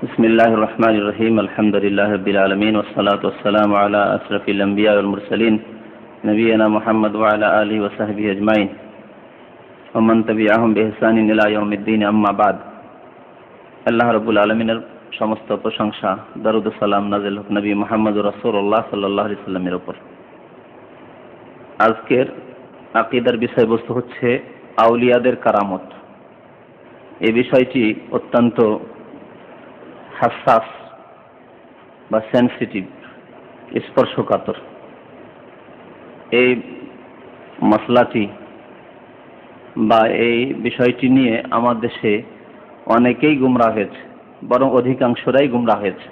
বিসমিল্লাহির রহমানির রহিম আলহামদুলিল্লাহি রাব্বিল আলামিন ওয়াস সালাতু ওয়াস সালামু আলা আশরাফিল আমবিয়া ওয়াল মুরসালিন নবিয়িনা মুহাম্মদ ওয়া আলা আলিহি ওয়া সাহবিহি আজমাইন ওয়া মান তাবিআহুম বিইহসানিন ইলা ইয়াউমিদ্দিন আম্মা বাদ। আল্লাহ রাব্বুল আলামিনের সমস্ত প্রশংসা, দরুদ ও সালাম নাযিল হোক নবী মুহাম্মদুর রাসূলুল্লাহ সাল্লাল্লাহু আলাইহি সাল্লামের উপর। আজকের আকীদার বিষয়বস্তু হচ্ছে আউলিয়াদের কারামত। এই বিষয়টি অত্যন্ত হাসাস বা সেন্সিটিভ, স্পর্শকাতর। এই মশলাটি বা এই বিষয়টি নিয়ে আমার দেশে অনেকেই গুমরাহ হয়েছে, বরং অধিকাংশরাই গুমরাহ হয়েছে।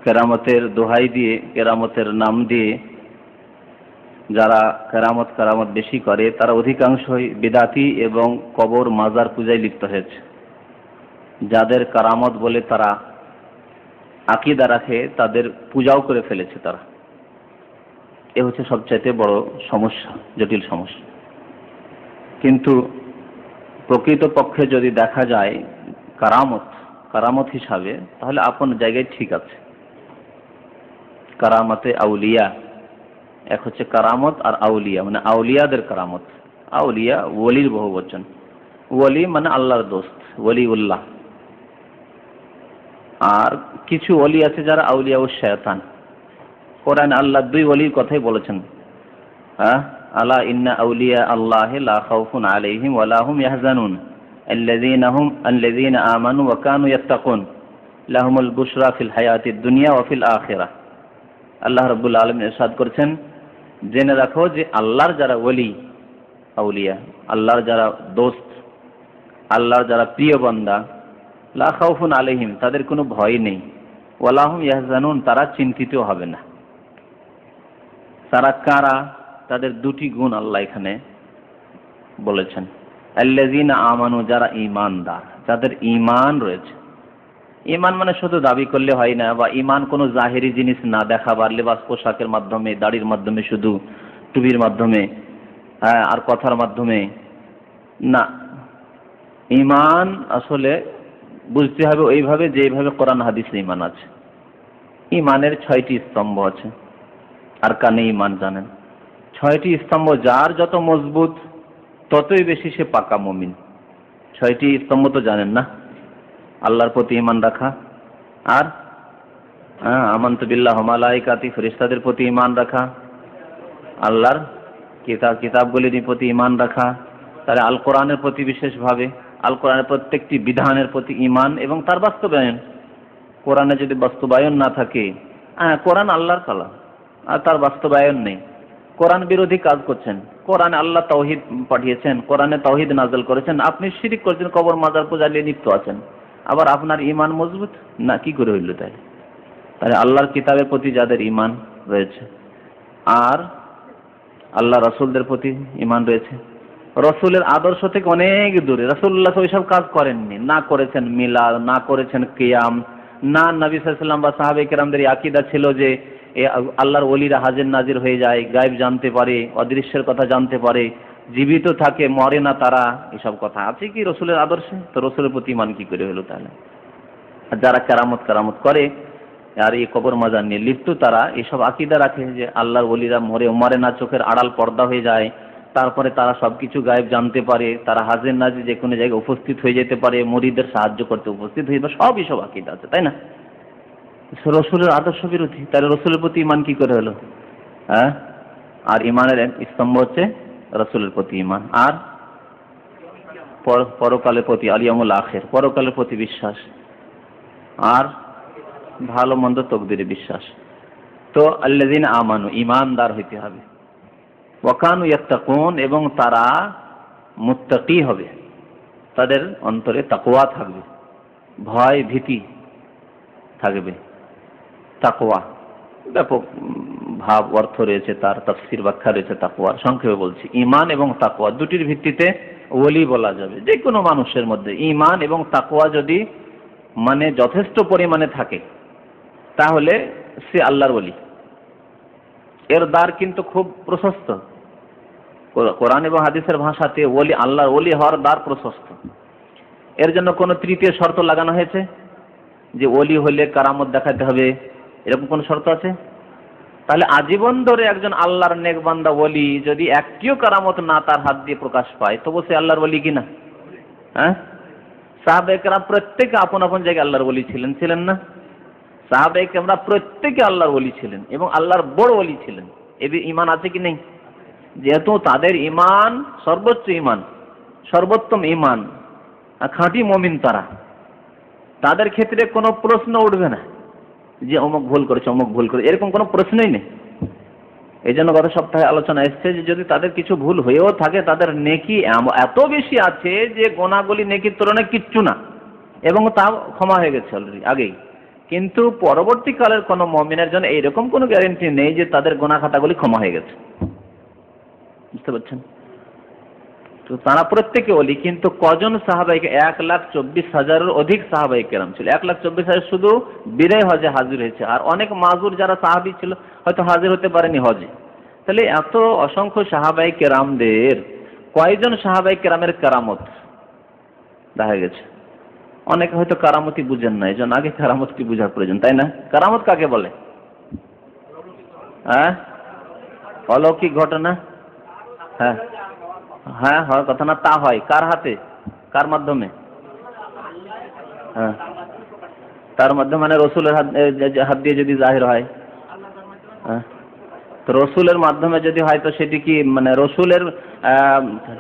কেরামতের দোহাই দিয়ে, কেরামতের নাম দিয়ে যারা কেরামত বেশি করে তারা অধিকাংশই বিদাতি এবং কবর মাজার পূজায় লিপ্ত হয়েছে। যাদের কারামত বলে তারা আকীদা রাখে তাদের পূজাও করে ফেলেছে তারা। এ হচ্ছে সবচাইতে বড় সমস্যা, জটিল সমস্যা। কিন্তু প্রকৃতপক্ষে যদি দেখা যায় কারামত হিসাবে, তাহলে আপন জায়গায় ঠিক আছে। কারামতে আউলিয়া, এক হচ্ছে কারামত আর আউলিয়া, মানে আউলিয়াদের কারামত। আউলিয়া ওলির বহুবচন, ওলি মানে আল্লাহর দোস্ত, ওলিউল্লাহ। আর কিছু ওলি আছে যারা আউলিয়া ও শয়তান। কোরআনে আল্লাহ দুই ওলির কথাই বলেছেন, আলা ইন্না আউলিয়া আল্লাহি লা খাউফুন আলাইহিম ওয়া লা হুম ইয়াহজানুন আল্লাযীনা আমানু ওয়া কানু ইয়াত্তাকুন লাহুমুল বুশরা ফিল হায়াতিদ দুনিয়া ওয়া ফিল আখিরাহ। আল্লাহ রাব্বুল আলামিন ইরশাদ করেছেন, জেনে রাখো যে আল্লাহর যারা ওলি, আউলিয়া, আল্লাহর যারা দোস্ত, আল্লাহর যারা প্রিয় বান্দা, লা খাউফুন আলাইহিম, তাদের কোনো ভয় নেই, ওয়া লা হুম ইয়াহজানুন, তারা চিন্তিত হবে না। তারা কারা? তাদের দুটি গুণ আল্লাহ এখানে বলেছেন। আল্লাযীনা আমানু, যারা ঈমানদার, যাদের ঈমান রয়েছে। ঈমান মানে শুধু দাবি করলে হয় না, বা ঈমান কোনো জাহেরি জিনিস না দেখাবার, লেবাস পোশাকের মাধ্যমে, দাড়ির মাধ্যমে, শুধু টুপির মাধ্যমে, আর কথার মাধ্যমে না। ঈমান আসলে বুঝতে হবে ওইভাবে যেভাবে কোরআন হাদিসে ঈমান আছে। ঈমানের 6টি স্তম্ভ আছে। আর কানে ঈমান জানেন, 6টি স্তম্ভ যার যত মজবুত ততই বেশি সে পাকা মুমিন। 6টি স্তম্ভ তো জানেন না? আল্লাহর প্রতি ঈমান রাখা, আর আমানতু বিল্লাহি ওয়া মালাইকাতি, ফেরেশতাদের প্রতি ঈমান রাখা, আল্লাহর কিতাবগুলির প্রতি ঈমান রাখা, তাহলে আল কোরআনের প্রতি বিশেষভাবে, আল কোরআনের প্রত্যেকটি বিধানের প্রতি ঈমান এবং তার বাস্তবায়ন। কোরআনে যদি বাস্তবায়ন না থাকে, কোরআন আল্লাহর কালাম আর তার বাস্তবায়ন নেই, কোরআন বিরোধী কাজ করছেন। কোরআনে আল্লাহ তাওহীদ পাঠিয়েছেন, কোরআনে তাওহীদ নাযিল করেছেন, আপনি শিরক করছেন, কবর মাজার পূজা নিয়ে লিপ্ত আছেন, আবার আপনার ঈমান মজবুত না, কি করে হইল? তাহলে আল্লাহর কিতাবের প্রতি যাদের ঈমান রয়েছে, আর আল্লাহ রাসূলদের প্রতি ঈমান রয়েছে, রাসূলের আদর্শ থেকে অনেক দূরে, রাসূলুল্লাহ ওইসব কাজ করেননি, না করেছেন মিলাদ, না করেছেন কিয়াম, না নবী সাল্লাল্লাহু আলাইহি ওয়াসাল্লাম বা সাহাবায়ে কেরামদের আকীদা ছিল যে আল্লাহর ওলিরা হাজির নাজির হয়ে যায়, গায়েব জানতে পারে, অদৃশ্যের কথা জানতে পারে, জীবিত থাকে, মরে না তারা, এসব কথা আছে কি রাসূলের আদর্শে? তো রাসূলের প্রতি ঈমান কি করে হলো তাহলে? যারা কারামত করে আর এই কবর মাজার নিয়ে লিপ্ত, তারা এসব আকীদা রাখে যে আল্লাহর ওলিরা মরে না, চোখের আড়াল পর্দা হয়ে যায়, তারপরে তারা সবকিছু গায়েব জানতে পারে, তারা হাজির নাজির যে কোনো জায়গায় উপস্থিত হয়ে যেতে পারে, মুরিদদের সাহায্য করতে উপস্থিত হয়ে, সব এসব আকীদা আছে, তাই না? রসুলের আদর্শ বিরোধী, তাহলে রসুলের প্রতি ঈমান কি করে হলো? আর ঈমানের স্তম্ভ হচ্ছে রসুলের প্রতি ঈমান, আর পরকালের প্রতি, আল ইয়াউমুল আখির, পরকালের প্রতি বিশ্বাস, আর ভালো মন্দ তকদিরে বিশ্বাস। তো আল্লাযীনা আমানু, ঈমানদার হইতে হবে, ওয়া কানু ইয়াত্তাকুন, এবং তারা মুত্তাকি হবে, তাদের অন্তরে তাকওয়া থাকবে, ভয় ভীতি থাকবে। তাকওয়া ব্যাপক ভাব অর্থ রয়েছে, তার তাফসীর ব্যাখ্যা রয়েছে তাকওয়ার। সংক্ষেপে বলছি, ঈমান এবং তাকওয়া দুটির ভিত্তিতে ওলি বলা যাবে। যে কোনো মানুষের মধ্যে ঈমান এবং তাকওয়া যদি মানে যথেষ্ট পরিমাণে থাকে, তাহলে সে আল্লাহর ওলি। এর দ্বার কিন্তু খুব প্রশস্ত। কোরআন এবং হাদিসের ভাষাতে ওলি, আল্লাহর ওলি হওয়ার দ্বার প্রশস্ত। এর জন্য কোনো তৃতীয় শর্ত লাগানো হয়েছে যে ওলি হলে কারামত দেখাতে হবে, এরকম কোনো শর্ত আছে? তাহলে আজীবন ধরে একজন আল্লাহর নেক বান্দা ওলি যদি একটিও কারামত না তার হাত দিয়ে প্রকাশ পায় তবু সে আল্লাহর ওলি কিনা? হ্যাঁ, সাহাবায়ে কেরাম প্রত্যেকে আপন আপন জায়গায় আল্লাহর ওলি ছিলেন, ছিলেন না? সাহাবায়ে কেরামরা প্রত্যেকে আল্লাহর ওলি ছিলেন এবং আল্লাহর বড় ওলি ছিলেন। এদের ঈমান আছে কি নেই? যেহেতু তাদের ঈমান সর্বোচ্চ ঈমান, সর্বোত্তম ঈমান, খাঁটি মুমিন তারা, তাদের ক্ষেত্রে কোনো প্রশ্ন উঠবে না যে অমুক ভুল করেছে অমুক ভুল করে, এরকম কোনো প্রশ্নই নেই। এই জন্য গত সপ্তাহে আলোচনা এসছে যে যদি তাদের কিছু ভুল হয়েও থাকে তাদের নেকি এত বেশি আছে যে গোনাগুলি নেকির তুলনায় কিচ্ছু না, এবং তা ক্ষমা হয়ে গেছে অলরেডি আগেই। কিন্তু পরবর্তীকালের কোনো মুমিনের জন্য এইরকম কোনো গ্যারেন্টি নেই যে তাদের গোনা খাতাগুলি ক্ষমা হয়ে গেছে। বুঝতে পারছেন? তো তারা প্রত্যেকে ওলি, কিন্তু কজন সাহাবাইকে 1,24,000-এর অধিক সাহাবাই কেরাম ছিল। 1,24,000 শুধু বিদায় হজে হাজির হয়েছে, আর অনেক মাজুর যারা সাহাবি ছিল হয়তো হাজির হতে পারেনি হজে। তাহলে এত অসংখ্য সাহাবাই কেরামদের কয়জন সাহাবাই কেরামের কারামত দেখা গেছে? অনেকে হয়তো কারামতি বুঝেন না, এই জন্য আগে কারামতটি বুঝার প্রয়োজন, তাই না? কারামত কাকে বলে? হ্যাঁ, অলৌকিক ঘটনা। হ্যাঁ হ্যাঁ, হয় কথা না, তা হয় কার হাতে, কার মাধ্যমে? হ্যাঁ, তার মাধ্যমে মানে রসুলের হাত দিয়ে যদি জাহির হয়। হ্যাঁ, তো রসুলের মাধ্যমে যদি হয় তো সেটি কি মানে রসুলের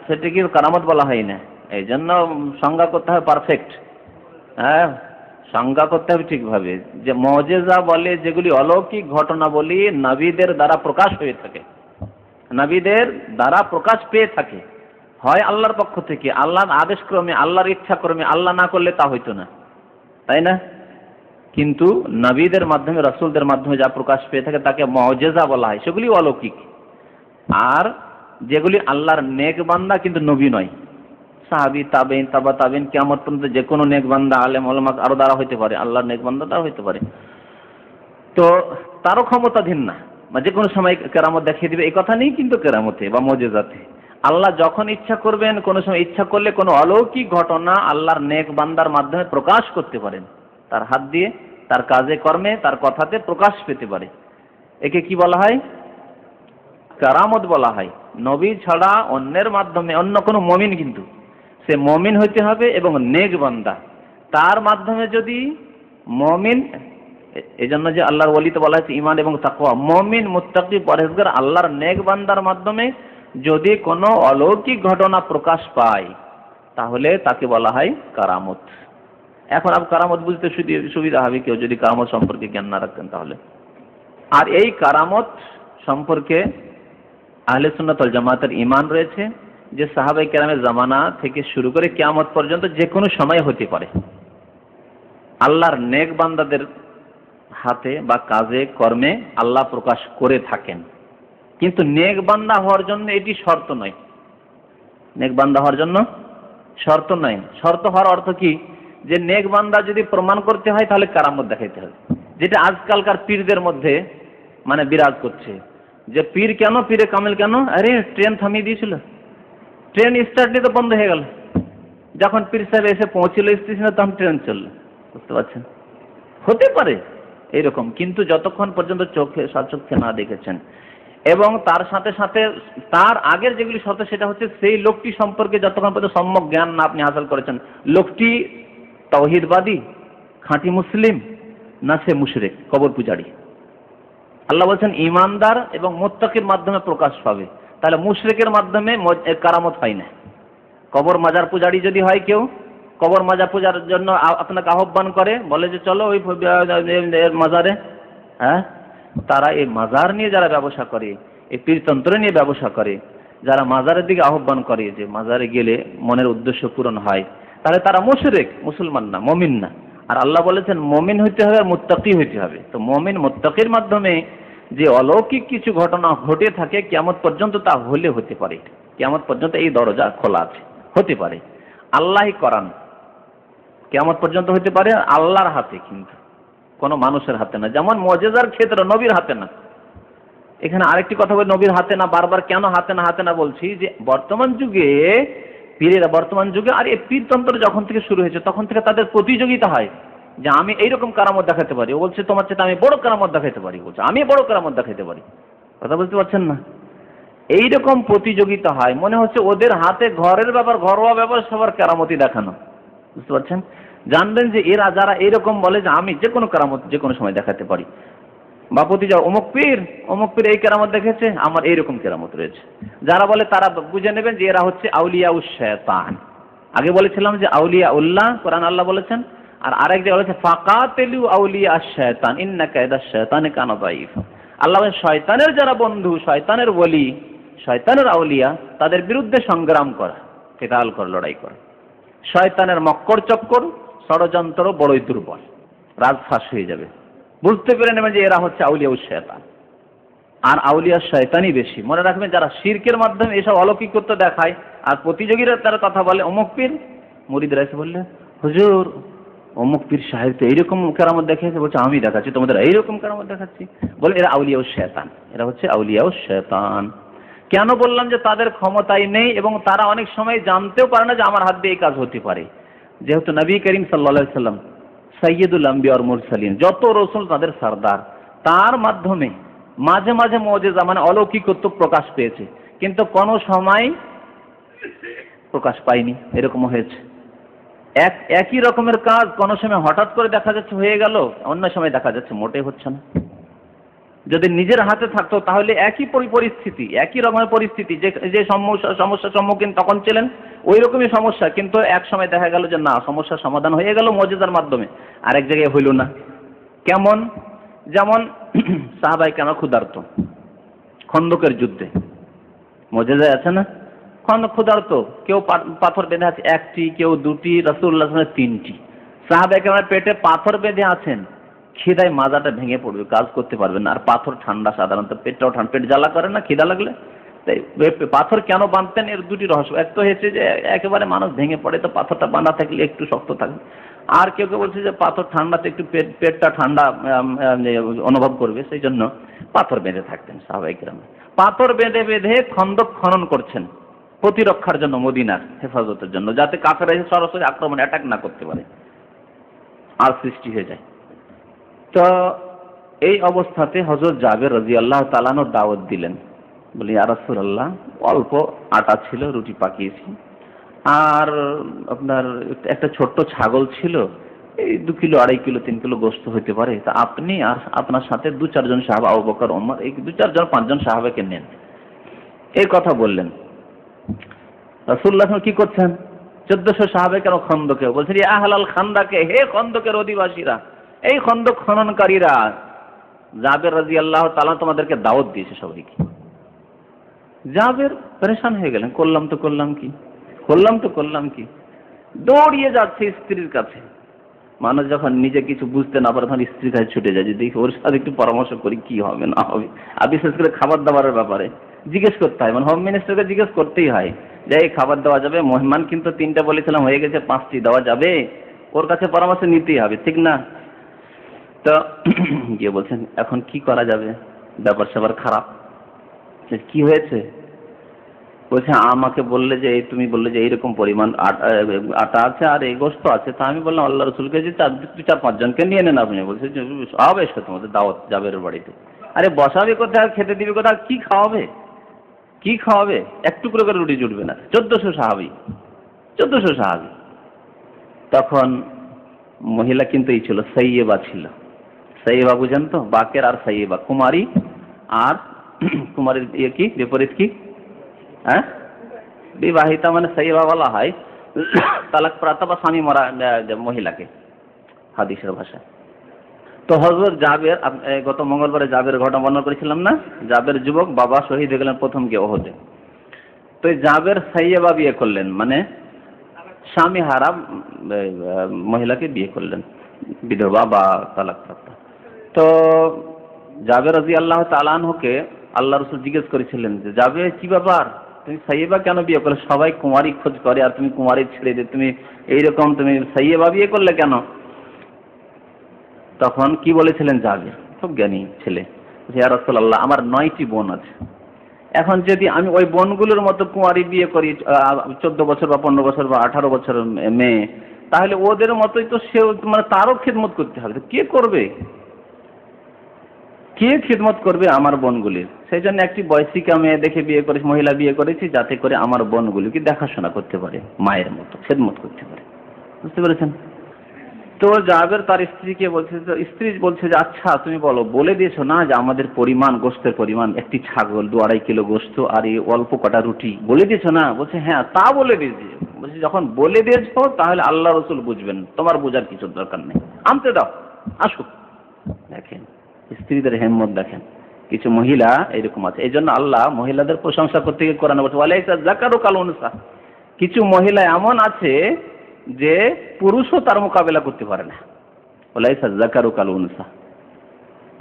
সেটি কি কারামত বলা হয় না? এই জন্য সংজ্ঞা করতে হবে পারফেক্ট। হ্যাঁ, সংজ্ঞা করতে হবে ঠিকভাবে, যে মুজিজা বলে যেগুলি অলৌকিক ঘটনা বলি নবীদের দ্বারা প্রকাশ হয়ে থাকে, নবীদের দ্বারা প্রকাশ পেয়ে থাকে, হয় আল্লাহর পক্ষ থেকে, আল্লাহর আদেশ ক্রমে, আল্লাহর ইচ্ছা ক্রমে, আল্লাহ না করলে তা হইতো না, তাই না? কিন্তু নবীদের মাধ্যমে, রাসূলদের মাধ্যমে যা প্রকাশ পেয়ে থাকে তাকে মুজিজা বলা হয়, সেগুলি অলৌকিক। আর যেগুলি আল্লাহর নেক বান্দা কিন্তু নবী নয়, সাহাবী, তাবেঈন, তাবা তাবেঈন, কিয়ামত পর্যন্ত যে কোনো নেক বান্দা, আলেম ওলামা আরো দ্বারা হইতে পারে, আল্লাহর নেক বান্দা দ্বারা হইতে পারে, তো তারও ক্ষমতাধীন না, বা যে কোনো সময় কেরামত দেখিয়ে দিবে এই কথা নেই। কিন্তু কেরামতে বা মুজিজাতে আল্লাহ যখন ইচ্ছা করবেন, কোনো সময় ইচ্ছা করলে কোনো অলৌকিক ঘটনা আল্লাহর নেক বান্দার মাধ্যমে প্রকাশ করতে পারেন, তার হাত দিয়ে, তার কাজে কর্মে, তার কথাতে প্রকাশ পেতে পারে। একে কি বলা হয়? কারামত বলা হয়। নবী ছাড়া অন্যের মাধ্যমে, অন্য কোনো মুমিন, কিন্তু সে মুমিন হইতে হবে এবং নেক বান্দা, তার মাধ্যমে যদি মুমিন, এই জন্য যে আল্লাহর ওলিতে বলা হয়েছে ঈমান এবং তাকওয়া, মুমিন, মুত্তাকি, পরহেজগার আল্লাহর নেক বান্দার মাধ্যমে যদি কোনো অলৌকিক ঘটনা প্রকাশ পায় তাহলে তাকে বলা হয় কারামত। এখন আপ কারামত বুঝতে সুবিধা হবে কেউ যদি কারামত সম্পর্কে জ্ঞান না রাখতেন তাহলে। আর এই কারামত সম্পর্কে আহলে সুন্নাত ওয়াল জামাতের ঈমান রয়েছে যে সাহাবায়ে কেরামের জামানা থেকে শুরু করে কিয়ামত পর্যন্ত যে কোনো সময় হতে পারে। আল্লাহর নেক বান্দাদের হাতে বা কাজে কর্মে আল্লাহ প্রকাশ করে থাকেন, কিন্তু নেক বান্দা হওয়ার জন্য এটি শর্ত নয়। নেক বান্দা হওয়ার জন্য শর্ত নয়। শর্ত হওয়ার অর্থ কি? যে নেক বান্দা যদি প্রমাণ করতে হয় তাহলে কারামত দেখাইতে হবে, যেটা আজকালকার পীরদের মধ্যে মানে বিরাজ করছে, যে পীর কেন, পীরে কামেল কেন? আরে ট্রেন থামিয়ে দিয়েছিল, ট্রেন স্টার্ট নিয়ে তো বন্ধ হয়ে গেল, যখন পীর সাহেব এসে পৌঁছিল স্টেশনে তখন ট্রেন চলল। বুঝতে পারছেন? হতে পারে এইরকম, কিন্তু যতক্ষণ পর্যন্ত চোখে সচক্ষে না দেখেছেন, এবং তার সাথে সাথে তার আগের যেগুলি শর্ত সেটা হচ্ছে সেই লোকটি সম্পর্কে যতক্ষণ পর্যন্ত সম্যক জ্ঞান না আপনি হাসিল করেছেন, লোকটি তাওহীদবাদী, খাঁটি মুসলিম, না সে মুশরিক, কবর পূজারী। আল্লাহ বলছেন ঈমানদার এবং মুত্তাকির মাধ্যমে প্রকাশ পাবে, তাহলে মুশরিকের মাধ্যমে কারামত হয় না। কবর মাজার পূজারী যদি হয় কেউ, কবর মাজার পূজার জন্য আপনাকে আহ্বান করে, বলে যে চলো ওই মাজারে, হ্যাঁ, তারা এই মাজার নিয়ে যারা ব্যবসা করে, এই পীরতন্ত্র নিয়ে ব্যবসা করে, যারা মাজারের দিকে আহ্বান করে যে মাজারে গেলে মনের উদ্দেশ্য পূরণ হয়, তাহলে তারা মুশরিক, মুসলমান না, মুমিন না। আর আল্লাহ বলেছেন মুমিন হইতে হবে আর মুত্তাকি হইতে হবে। তো মুমিন মুত্তাকির মাধ্যমে যে অলৌকিক কিছু ঘটনা ঘটে থাকে কিয়ামত পর্যন্ত তা হলে হতে পারে, কিয়ামত পর্যন্ত এই দরজা খোলা আছে, হতে পারে। আল্লাহই করান, কিয়ামত পর্যন্ত হতে পারে আল্লাহর হাতে, কিন্তু কোনো মানুষের হাতে না। যেমন মুজিজার ক্ষেত্রে নবীর হাতে না। এখানে আরেকটি কথা বলি, নবীর হাতে না, বারবার কেন হাতে না হাতে না বলছি, যে বর্তমান যুগে পীরেরা বর্তমান যুগে, আর এই পীরতন্ত্র যখন থেকে শুরু হয়েছে তখন থেকে তাদের প্রতিযোগিতা হয় যে আমি এইরকম কারামত দেখাতে পারি। ও বলছে তোমার চেয়ে আমি বড় কারামত দেখাতে পারি, বলছে আমি বড় কারামত দেখাতে পারি। কথা বুঝতে পারছেন না? এইরকম প্রতিযোগিতা হয়, মনে হচ্ছে ওদের হাতে ঘরের ব্যাপার, ঘরোয়া ব্যাপার সবার কারামতি দেখানো। বুঝতে পারছেন? জানবেন যে এরা যারা এইরকম বলে যে আমি যে কোনো কারামত যে কোনো সময় দেখাতে পারি, বা প্রতিযোগ অমুক পীর এই কেরামত দেখেছে, আমার এইরকম কেরামত রয়েছে, যারা বলে তারা বুঝে নেবেন যে এরা হচ্ছে আউলিয়া উশ শয়তান। আগে বলেছিলাম যে আউলিয়া উল্লাহ কোরআন আল্লাহ বলেছেন, আর আরেক জায়গায় বলেছে ফাকাতিলু আউলিয়া আশ শয়তান ইন্না কায়দাশ শয়তানি কানা দাঈফ। আল্লাহ বলেন শয়তানের যারা বন্ধু, শয়তানের ওলি, শয়তানের আউলিয়া, তাদের বিরুদ্ধে সংগ্রাম করা, কিতাল কর, লড়াই কর। শয়তানের মক্কর চক্কর ষড়যন্ত্র বড়ই দুর্বল, রাজ ফাঁস হয়ে যাবে। বুঝতে পেরে নেবেন যে এরা হচ্ছে আউলিয়া উশ শয়তান, আর আউলিয়া শয়তানই বেশি। মনে রাখবেন যারা শিরকের মাধ্যমে এসব অলৌকিকত্ব দেখায় আর প্রতিযোগীরা তারা কথা বলে অমুক পীর, মুরিদরা এসে বললে হুজুর অমুক পীর সাহেব তো এইরকম কেরামত দেখিয়েছে, বলছে আমি দেখাচ্ছি তোমাদের এইরকম কেরামত দেখাচ্ছি, বলে এরা আউলিয়া উশ শয়তান, এরা হচ্ছে আউলিয়া উশ শয়তান। কেন বললাম যে তাদের ক্ষমতাই নেই এবং তারা অনেক সময় জানতেও পারে না যে আমার হাত দিয়ে এই কাজ হতে পারে। যেহেতু নবী করিম সাল্লাল্লাহু আলাইহি ওয়াসাল্লাম সাইয়্যিদুল আম্বিয়া ওয়াল মুরসালিন, যত রসুল তাদের সরদার, তার মাধ্যমে মাঝে মাঝে মুজিজা মানে অলৌকিকত্ব প্রকাশ পেয়েছে, কিন্তু কোনো সময় প্রকাশ পায়নি। এরকম হয়েছে একই রকমের কাজ কোনো সময় হঠাৎ করে দেখা যাচ্ছে হয়ে গেল, অন্য সময় দেখা যাচ্ছে মোটেই হচ্ছে না। যদি নিজের হাতে থাকতো তাহলে একই পরিস্থিতি, একই রকমের পরিস্থিতি, যে সমস্যার সম্মুখীন তখন ছিলেন ওই রকমই সমস্যা, কিন্তু এক সময় দেখা গেল যে না, সমস্যার সমাধান হয়ে গেল মুজিজার মাধ্যমে, আরেক জায়গায় হইল না। কেমন? যেমন সাহাবায়ে কেরাম ক্ষুধার্ত, খন্দকের যুদ্ধে মুজিজা আছে না, ক্ষুধার্ত, কেউ পাথর বেঁধে আছে একটি, কেউ দুটি, রাসূলুল্লাহ সাল্লাল্লাহু আলাইহি ওয়াসাল্লাম 3টি। সাহাবায়ে কেরামের পেটে পাথর বেঁধে আছেন, খিদায় মাজাটা ভেঙে পড়বে, কাজ করতে পারবেন না। আর পাথর ঠান্ডা, সাধারণত পেটটাও ঠান্ডা, পেট জ্বালা করে না খিদা লাগলে, তাই পাথর কেন বাঁধতেন এর দুটি রহস্য। এক তো হয়েছে যে একেবারে মানুষ ভেঙে পড়ে, তো পাথরটা বাঁধা থাকলে একটু শক্ত থাকবে। আর কেউ কেউ বলছে যে পাথর ঠান্ডাতে একটু পেটটা ঠান্ডা অনুভব করবে, সেই জন্য পাথর বেঁধে থাকতেন সাহাবায়ে কেরাম। পাথর বেঁধে বেঁধে খন্দক খনন করছেন প্রতিরক্ষার জন্য, মদিনার হেফাজতের জন্য, যাতে কাফেররা এসে সরাসরি আক্রমণ অ্যাটাক না করতে পারে আর সৃষ্টি হয়ে যায়। তো এই অবস্থাতে হযরত জাবের রাদিয়াল্লাহু তাআলা আনহু দাওয়াত দিলেন, বলি ইয়া রাসূলুল্লাহ অল্প আটা ছিল, রুটি পাকিয়েছি, আর আপনার একটা ছোট্ট ছাগল ছিল, এই 2 কিলো 2.5 কিলো 3 কিলো গোশত হতে পারে, তা আপনি আর আপনার সাথে 2-4 জন সাহাবা, আবু বকর, ওমর, এই 2-4 জন 5 জন সাহাবাকে নেন, এই কথা বললেন। রাসূলুল্লাহ কি করছেন? 1400 সাহাবাকে কেন খন্দকে বলছেন ইয়া আহলাল খান্দাকে, হে খন্দকের অধিবাসীরা, এই খন্দক খননকারীরা জাবের রাদিয়াল্লাহু তাআলা তোমাদেরকে দাওয়াত দিয়েছে সবাইকে। জাবের পরেশান হয়ে গেলেন, করলাম তো করলাম কি, দৌড়িয়ে যাচ্ছে স্ত্রীর কাছে। মানুষ যখন নিজে কিছু বুঝতে না পারে তখন স্ত্রীর কাছে ছুটে যায়, যে দেখি ওর সাথে একটু পরামর্শ করি কি হবে না হবে। আর বিশেষ করে খাবার দাবারের ব্যাপারে জিজ্ঞেস করতে হয়, মানে হোম মিনিস্টারকে জিজ্ঞেস করতেই হয় যে এই খাবার দেওয়া যাবে, মেহমান কিন্তু 3টা বলেছিলাম হয়ে গেছে 5টি দেওয়া যাবে, ওর কাছে পরামর্শ নিতেই হবে, ঠিক না? তো গিয়ে বলছেন এখন কি করা যাবে, ব্যাপার স্যাপার খারাপ। কি হয়েছে? বলছে আমাকে বললে যে তুমি বললে যে এইরকম পরিমাণ আটা আছে আর এই গোশত আছে, তা আমি বললাম আল্লাহ রসুলকে যে 4-5 জনকে নিয়ে নেন আপনি। বলছে সব এসো তোমাদের দাওয়াত জাবের বাড়িতে। আরে বসাবে কোথায়, খেতে দিবে কোথায়, কি খাওয়াবে? একটু করে রুটি জুটবে না। 1400 সাহাবী। তখন মহিলা কিন্তু এই ছিল, সাইয়েবা ছিল। সাইয়েবা বুঝেন তো, বাকের আর সাইয়েবা, কুমারী আর কুমারীর কি বিপরীত কি? হ্যাঁ, বিবাহিতা মানে সাইয়েবা বলা হয় তালাক প্রাপ্ত বা স্বামী মরা মহিলাকে হাদিসের ভাষায়। তো হযরত জাবের, গত মঙ্গলবারে জাবের ঘটনা বর্ণনা করেছিলাম না, জাবের যুবক বাবা শহীদ হয়ে গেলেন প্রথম গিয়ে ওহদে। তো জাবের সাইয়েবা বিয়ে করলেন, মানে স্বামী হারা মহিলাকে বিয়ে করলেন, বিধবা বা তালাক প্রাপ্ত। তো জাবের রাদিয়াল্লাহু তাআলা আনহুকে আল্লাহ রাসূল জিজ্ঞেস করেছিলেন যে যাবে কি ব্যাপার, তুমি সাইয়েবা কেন বিয়ে করলে? সবাই কুমারী খোঁজ করে আর তুমি কুমারী ছেড়ে দিয়ে তুমি এইরকম তুমি সাইয়েবা বিয়ে করলে কেন? তখন কি বলেছিলেন জাবের, খুব জ্ঞানী ছেলে, ইয়া রাসূলুল্লাহ আমার 9টি বোন আছে, এখন যদি আমি ওই বোনগুলোর মতো কুঁয়ারি বিয়ে করি 14 বছর বা 15 বছর বা 18 বছর মেয়ে, তাহলে ওদের মতোই তো সে মানে তারও খেদমত করতে হবে। কে করবে, কে খেদমত করবে আমার বোনগুলির? সেই জন্য একটি বয়সিকা মেয়ে দেখে বিয়ে করেছি, মহিলা বিয়ে করেছি, যাতে করে আমার বোনগুলিকে দেখাশোনা করতে পারে, মায়ের মতো খেদমত করতে পারে। বুঝতে পেরেছেন? তো জাবের তার স্ত্রীকে বলছে, স্ত্রী বলছে যে আচ্ছা তুমি বলো, বলে দিয়েছো না যে আমাদের পরিমাণ, গোশতের পরিমাণ একটি ছাগল 2-2.5 কিলো গোশত আর এই অল্প কটা রুটি, বলে দিয়েছো না? বলছে হ্যাঁ তা বলে দিয়েছি। বলছে যখন বলে দিয়েছো তাহলে আল্লাহ রসুল বুঝবেন, তোমার বোঝার কিছু দরকার নেই, আনতে দাও, আসুক। দেখেন স্ত্রীদের হিম্মত দেখেন। কিছু মহিলা এরকম আছে, এই জন্য আল্লাহ মহিলাদের প্রশংসা করতে গিয়ে কোরআনে বলছে ওয়ালাইসা যাকারু কাল উনসা। কিছু মহিলা এমন আছে যে পুরুষও তার মোকাবেলা করতে পারে না। ওয়ালাইসা যাকারু কাল উনসা।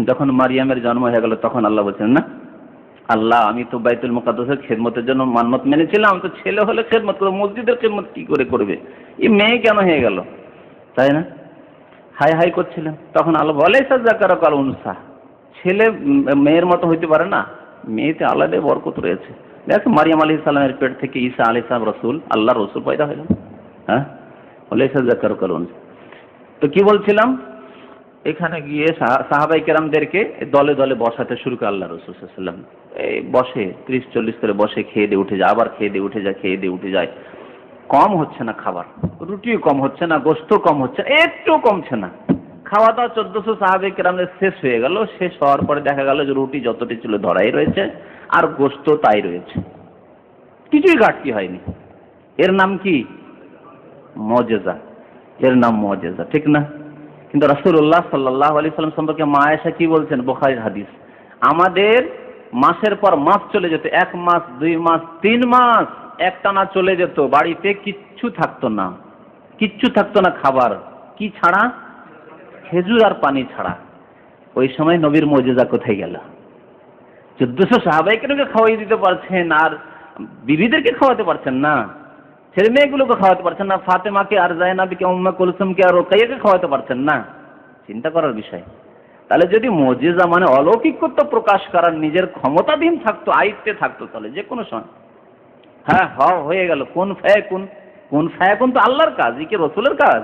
যখন মারিয়ামের জন্ম হয়ে গেল তখন আল্লাহ বলছেন না, আল্লাহ আমি তো বাইতুল মুকাদ্দাসের খেদমতের জন্য মান্নত মেনেছিলাম, তো ছেলে হলে খেদমত করবে, মসজিদের খেদমত কি করে করবে, এই মেয়ে কেন হয়ে গেল, তাই না? হাই হাই করছিলেন, তখন আল্লাহ ওয়ালাইসা যাকারু কাল উনসা, ছেলে মেয়ের মতো হইতে পারে না, মেয়েতে আলাদাই বরকত রয়েছে। দেখো মারিয়াম আলাইহিস সালামের পেট থেকে ঈসা আলাইহিস সালাম রসুল, আল্লাহর রসুল পয়দা হলেন। হ্যাঁ, ওয়ালাইসা যাকারু কাল উনসা। তো কি বলছিলাম, এখানে গিয়ে সাহাবাই কেরামদেরকে দলে দলে বসাতে শুরু করে আল্লাহ রসুল সাল্লাল্লাহু আলাইহি ওয়াসাল্লাম। এই বসে 30-40 করে বসে, খেয়ে দিয়ে উঠে যায়, আবার খেয়ে দিয়ে উঠে যায়, খেয়ে দিয়ে উঠে যায়। কম হচ্ছে না খাবার, রুটিও কম হচ্ছে না, গোশত কম হচ্ছে, একটু কমছে না। খাওয়া দাওয়া 1400 সাহাবায়ে কেরামের শেষ হয়ে গেল। শেষ হওয়ার পরে দেখা গেল যে রুটি যতটি ছিল ধরাই রয়েছে, আর গোশত তাই রয়েছে, কিছুই ঘাটতি হয়নি। এর নাম কি? মুজিজা। এর নাম মুজিজা, ঠিক না? কিন্তু রাসূলুল্লাহ সাল্লাল্লাহু আলাইহি সাল্লাম সম্পর্কে মা আয়েশা কি বলছেন, বুখারীর হাদিস, আমাদের মাসের পর মাস চলে যেত, 1 মাস 2 মাস 3 মাস একটানা চলে যেত, বাড়িতে কিচ্ছু থাকতো না, কিচ্ছু থাকতো না খাবার, কি ছাড়া? খেজুর আর পানি ছাড়া। ওই সময় নবীর মুজিজা কোথায় গেল? 1400 সাহাবায়ে খাওয়াই দিতে পারছেন, আর বিবিদেরকে খাওয়াতে পারছেন না, ছেলে মেয়েগুলোকে খাওয়াতে পারছেন না, ফাতেমাকে আর জায়নাবকে, উম্মে কুলসুমকে আর রুকাইয়াকে খাওয়াতে পারছেন না। চিন্তা করার বিষয়। তাহলে যদি মুজিজা মানে অলৌকিকত্ব প্রকাশ করার নিজের ক্ষমতাধীন থাকতো, আয়ত্তে থাকতো, তাহলে যে কোনো সময় হ্যাঁ হয়ে গেল। কোন ফায়াকুন তো আল্লাহর কাজ, কি রসুলের কাজ?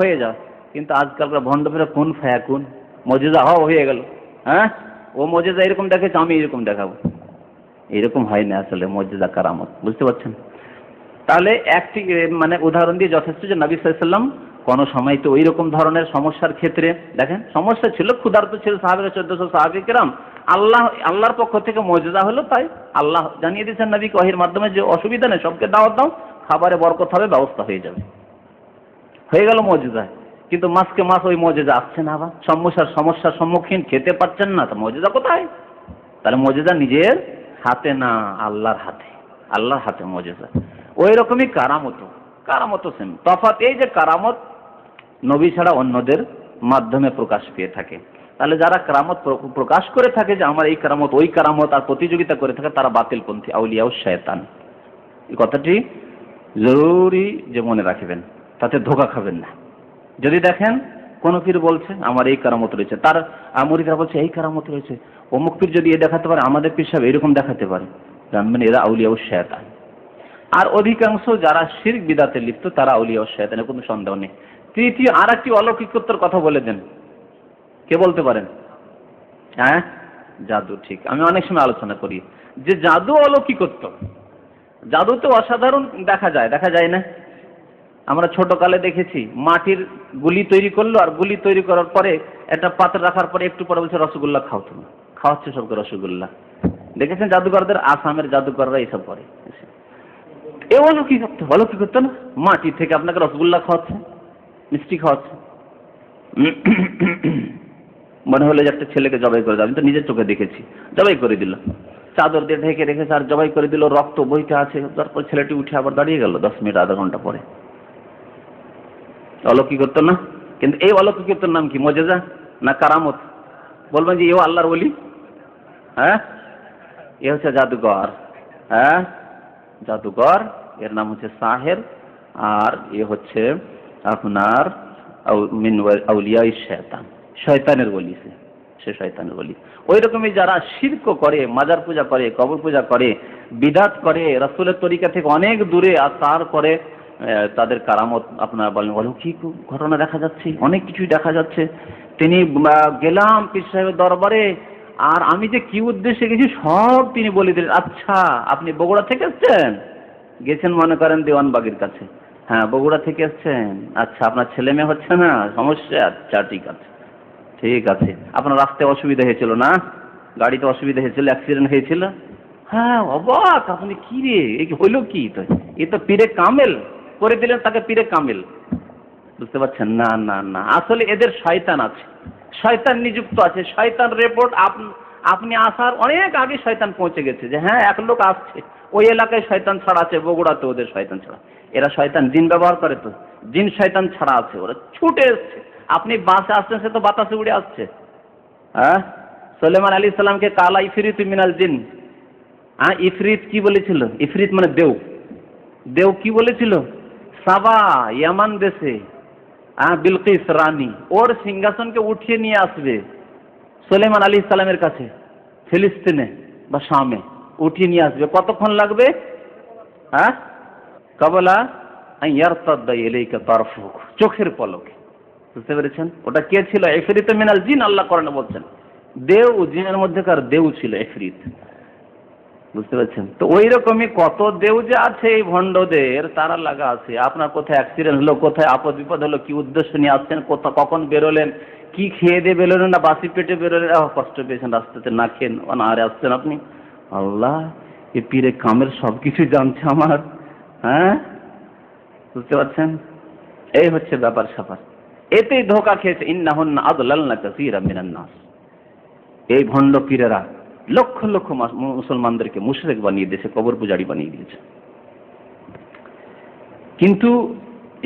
হয়ে যাও। কিন্তু আজকালকার ভণ্ড ফেরা কোন ফায়াকুন, মুজিজা হয়ে গেল। হ্যাঁ, ও মুজিজা এরকম দেখেছে, আমি এরকম দেখাবো, এরকম হয় না আসলে মুজিজা কারামত। বুঝতে পারছেন? তাহলে একটি মানে উদাহরণ দিয়ে যথেষ্ট যে নবী সাল্লাল্লাহু আলাইহি ওয়াসাল্লাম কোন সময় তো ওই রকম ধরনের সমস্যার ক্ষেত্রে, দেখেন সমস্যা ছিল, ক্ষুধার্ত ছিল সাহাবায়ে 1400 সাহাবায়ে কেরাম, আল্লাহর পক্ষ থেকে মুজিজা হলো, তাই আল্লাহ জানিয়ে দিয়েছেন নবীকে ওহীর মাধ্যমে যে অসুবিধা নেই, সবকে দাওয়াত দাও, খাবারে বরকত হবে, ব্যবস্থা হয়ে যাবে, হয়ে গেল মুজিজা। কিন্তু মাসকে মাস ওই মুজিজা আসছে না, আবার সমস্যার সম্মুখীন, খেতে পাচ্ছেন না, তো মুজিজা কোথায়? তাহলে মুজিজা নিজের হাতে না, আল্লাহর হাতে, আল্লাহর হাতে মুজিজা। ওই রকমই কারামত সেম। তফাৎ এই যে কারামত নবী ছাড়া অন্যদের মাধ্যমে প্রকাশ পেয়ে থাকে। তাহলে যারা কারামত প্রকাশ করে থাকে যে আমার এই কারামত ওই কারামত, আর প্রতিযোগিতা করে থাকে, তারা বাতিলপন্থী, আউলিয়া ও শয়তান। এই কথাটি জরুরি যে মনে রাখবেন, তাতে ধোঁকা খাবেন না। যদি দেখেন কোন পীর বলছে আমার এই কারামত রয়েছে, তার মুরিদরা বলছে এই কারামত রয়েছে, অমুক পীর যদি এ দেখাতে পারে, আমাদের পীর সাহেব এরকম দেখাতে পারে, জানবেন এরা আউলিয়া ও শয়তান। আর অধিকাংশ যারা শিরক বিদআতে লিপ্ত, তারা আউলিয়া ও শয়তানের কোনো সন্দেহ নেই। তৃতীয় আর একটি অলৌকিকত্বের কথা বলে দেন, কে বলতে পারেন? হ্যাঁ, জাদু। ঠিক, আমি অনেক সময় আলোচনা করি যে জাদু অলৌকিকত্ব, জাদু তো অসাধারণ দেখা যায় না? আমরা ছোট কালে দেখেছি, মাটির গুলি তৈরি করলো, আর গুলি তৈরি করার পরে একটা পাত্র রাখার পরে একটু পরে বলছে রসগোল্লা খাও, তুমি খাওয়াচ্ছে সবকে রসগোল্লা। দেখেছেন জাদুকরদের? আসামের জাদুকররা এইসব করে। এ অলৌকিকত্ব না? মাটি থেকে আপনাকে রসগোল্লা খাওয়াচ্ছে, মিষ্টি খাওয়াচ্ছে। মনে হলো যে একটা ছেলেকে জবাই করে দেয়, আমি তো নিজের চোখে দেখেছি, জবাই করে দিল, চাদর দিয়ে ঢেকে রেখেছে আর জবাই করে দিল, রক্ত বইতে আছে, তারপর ছেলেটি উঠে আবার দাঁড়িয়ে গেল 10 মিনিট আধা ঘন্টা পরে। অলৌকিকত্ব না? কিন্তু এই অলৌকিকত্বের নাম কি? মুজিজা না কারামত? বলবেন যে এও আল্লাহর ওলি? হ্যাঁ, এ হচ্ছে জাদুকর। হ্যাঁ, জাদুকর, এর নাম হচ্ছে সাহের, আর এ হচ্ছে আপনার মিন আউলিয়া শয়তান, শয়তানের ওলি। সে শয়তানের ওলি। ওই রকমই যারা শিরক করে, মাজার পূজা করে, কবর পূজা করে, বিদাত করে, রাসূলের তরিকা থেকে অনেক দূরে, আর তারপরে তাদের কারামত আপনারা বলেন, বলো কি ঘটনা দেখা যাচ্ছে, অনেক কিছুই দেখা যাচ্ছে। তিনি গেলাম পীর সাহেবের দরবারে, আর আমি যে কি উদ্দেশ্যে গেছি সব তিনি বলে দিলেন। আচ্ছা, আপনি বগুড়া থেকে এসছেন? গেছেন মনে করেন দেওয়ানবাগের কাছে। হ্যাঁ, বগুড়া থেকে এসছেন। আচ্ছা, আপনার ছেলে মেয়ে হচ্ছে না, সমস্যা? আচ্ছা, ঠিক আছে ঠিক আছে। আপনার রাস্তায় অসুবিধা হয়েছিল না, গাড়িতে অসুবিধা হয়েছিল, অ্যাক্সিডেন্ট হয়েছিল? হ্যাঁ, অবাক আপনি, কি রে এই হইল কি? তো এ তো পীরে কামেল করে দিলেন তাকে, পীরে কামেল। বুঝতে পারছেন? না না না, আসলে এদের শয়তান আছে, শয়তান নিযুক্ত আছে। শয়তান রিপোর্ট আপনি আসার অনেক আগে শয়তান পৌঁছে গেছে যে হ্যাঁ এক লোক আসছে, ওই এলাকায় শয়তান ছাড়া আছে, বগুড়াতে ওদের শয়তান ছাড়া। এরা শয়তান জিন ব্যবহার করে, তো জিন শয়তান ছাড়া আছে, ওরা ছুটে এসছে। আপনি বাসে আসছেন, সে তো বাতাসে উড়ে আসছে। হ্যাঁ, সুলাইমান আলাইহিস সালামকে কালা ইফরিত মিনাল জিন। হ্যাঁ, ইফরিত কি বলেছিল? ইফরিত মানে দেও। দেও কি বলেছিল? সাবা, ইয়ামান দেশে বিলকিস রানী, ওর সিংহাসনকে উঠিয়ে নিয়ে আসবে সুলাইমান আলাইহিস সালামের কাছে, ফিলিস্তিনে বা শামে উঠিয়ে নিয়ে আসবে। কতক্ষণ লাগবে? হ্যাঁ, কাবলা ইয়ারতাদ্দা ইলাইকা তারফুক, চোখের পলকে। বুঝতে পেরেছেন? ওটা কে ছিল? ইফরিত মিনাল জিন, আল্লাহ কোরআনে বলছেন। দেও, জিনের মধ্যেকার দেও ছিল ইফরিত। বুঝতে পারছেন? তো ওই রকমই কত দেউ যে আছে এই ভণ্ডদের, তারা লাগা আছে। আপনার কোথায় অ্যাক্সিডেন্ট হলো, কোথায় আপদ বিপদ হলো, কি উদ্দেশ্য নিয়ে আসছেন, কখন বেরোলেন, কি খেয়ে দিয়ে বেরোলেন, না বাসি পেটে বেরোলেন, কষ্ট পেয়েছেন রাস্তাতে, না খেয়ে আরে আসছেন আপনি। আল্লাহ, এ পীরে কামের সবকিছু জানছে আমার। হ্যাঁ, বুঝতে পারছেন? এই হচ্ছে ব্যাপার স্যাপার। এতেই ধোকা খেয়েছে। ইন্নাহুন্না আদলালনা কাসীরাম মিনান নাস। এই ভণ্ড পীরেরা লক্ষ লক্ষ মুসলমানদেরকে মুশরিক বানিয়ে দিয়েছে, কবর পূজারী বানিয়ে দিয়েছে। কিন্তু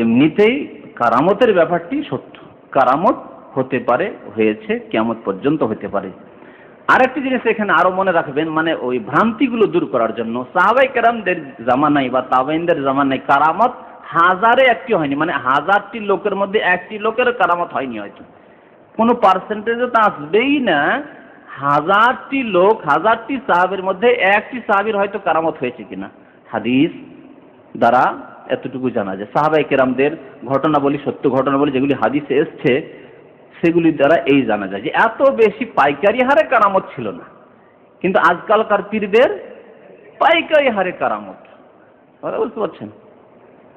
এমনিতেই কারামতের ব্যাপারটি সত্য, কারামত হতে পারে, হয়েছে, কিয়ামত পর্যন্ত হতে পারে। আরেকটি জিনিস এখানে আরো মনে রাখবেন, মানে ওই ভ্রান্তিগুলো দূর করার জন্য সাহাবায়ে কেরামদের জামানায় বা তাবেঈনদের জামানায় কারামত হাজারে একটি হয়নি, মানে হাজারটি লোকের মধ্যে একটি লোকের কারামত হয়নি। হয়তো কোনো পার্সেন্টেজে তো আসবেই না। হাজারটি লোক, হাজারটি সাহাবের মধ্যে একটি সাহাবীর হয়তো কারামত হয়েছে কিনা হাদিস দ্বারা এতটুকু জানা যায়। সাহাবায়ে কেরামদের ঘটনাবলী, সত্য ঘটনাবলী যেগুলি হাদিসে এসছে, সেগুলি দ্বারা এই জানা যায় যে এত বেশি পাইকারি হারে কারামত ছিল না। কিন্তু আজকালকার পীরদের পাইকারি হারে কারামত। বুঝতে পারছেন?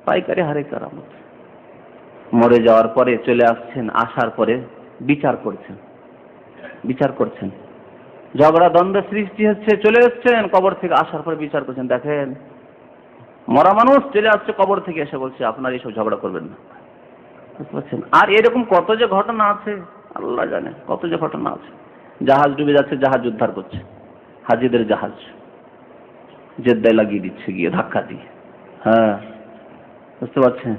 পাইকারি হারে কারামত। মরে যাওয়ার পরে চলে আসছেন, আসার পরে বিচার করছেন, ঝগড়া দ্বন্দ্ব সৃষ্টি হচ্ছে, চলে এসছেন কবর থেকে, আসার পরে বিচার করছেন। দেখেন, মরা মানুষ চলে আসছে কবর থেকে, এসে বলছে আপনার এইসব ঝগড়া করবেন না। বুঝতে পারছেন? আর এরকম কত যে ঘটনা আছে আল্লাহ জানে, কত যে ঘটনা আছে। জাহাজ ডুবে যাচ্ছে, জাহাজ উদ্ধার করছে, হাজিদের জাহাজ জেদ্দায় লাগিয়ে দিচ্ছে গিয়ে ধাক্কা দিয়ে। হ্যাঁ, বুঝতে পারছেন?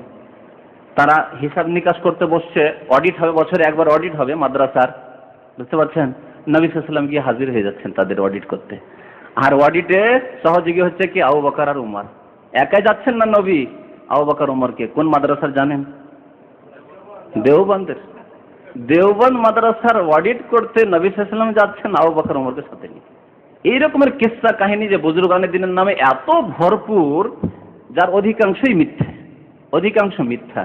তারা হিসাব নিকাশ করতে বসছে, অডিট হবে, বছরে একবার অডিট হবে মাদ্রাসার। বুঝতে পারছেন? নবী সাল্লাল্লাহু আলাইহি ওয়াসাল্লাম গিয়ে হাজির হয়ে যাচ্ছেন তাদের অডিট করতে। আর অডিটে সহযোগী হচ্ছে কি? আবু বকর আর উমর। একাই যাচ্ছেন না নবী, আবু বকর উমরকে কোন মাদ্রাসার জানেন? দেওবন্দ মাদ্রাসার অডিট করতে নবী সাল্লাল্লাহু আলাইহি ওয়াসাল্লাম যাচ্ছেন আবু বকর উমরকে সাথে নিয়ে। এই রকমের কিসসা কাহিনী যে বুজুর্গানে দিনের নামে এত ভরপুর, যার অধিকাংশই মিথ্যা।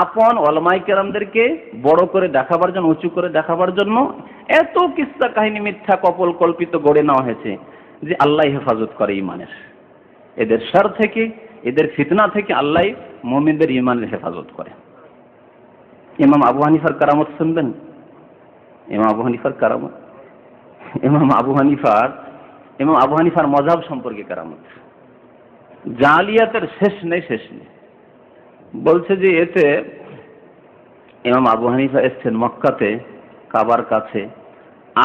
আপন ওলামায়ে কেরামদেরকে বড় করে দেখাবার জন্য, উঁচু করে দেখাবার জন্য এত কিসসা কাহিনী মিথ্যা কপল কল্পিত গড়ে নেওয়া হয়েছে যে আল্লাহ হেফাজত করে ইমানের। এদের শার থেকে, এদের ফিতনা থেকে আল্লাহ মুমিনদের ইমানের হেফাজত করে। ইমাম আবু হানিফার কারামত শুনবেন? ইমাম আবু হানিফার মযহাব সম্পর্কে কারামত, জালিয়াতের শেষ নেই। বলছে যে এতে ইমাম আবু হানিফা এসছেন মক্কাতে কাবার কাছে,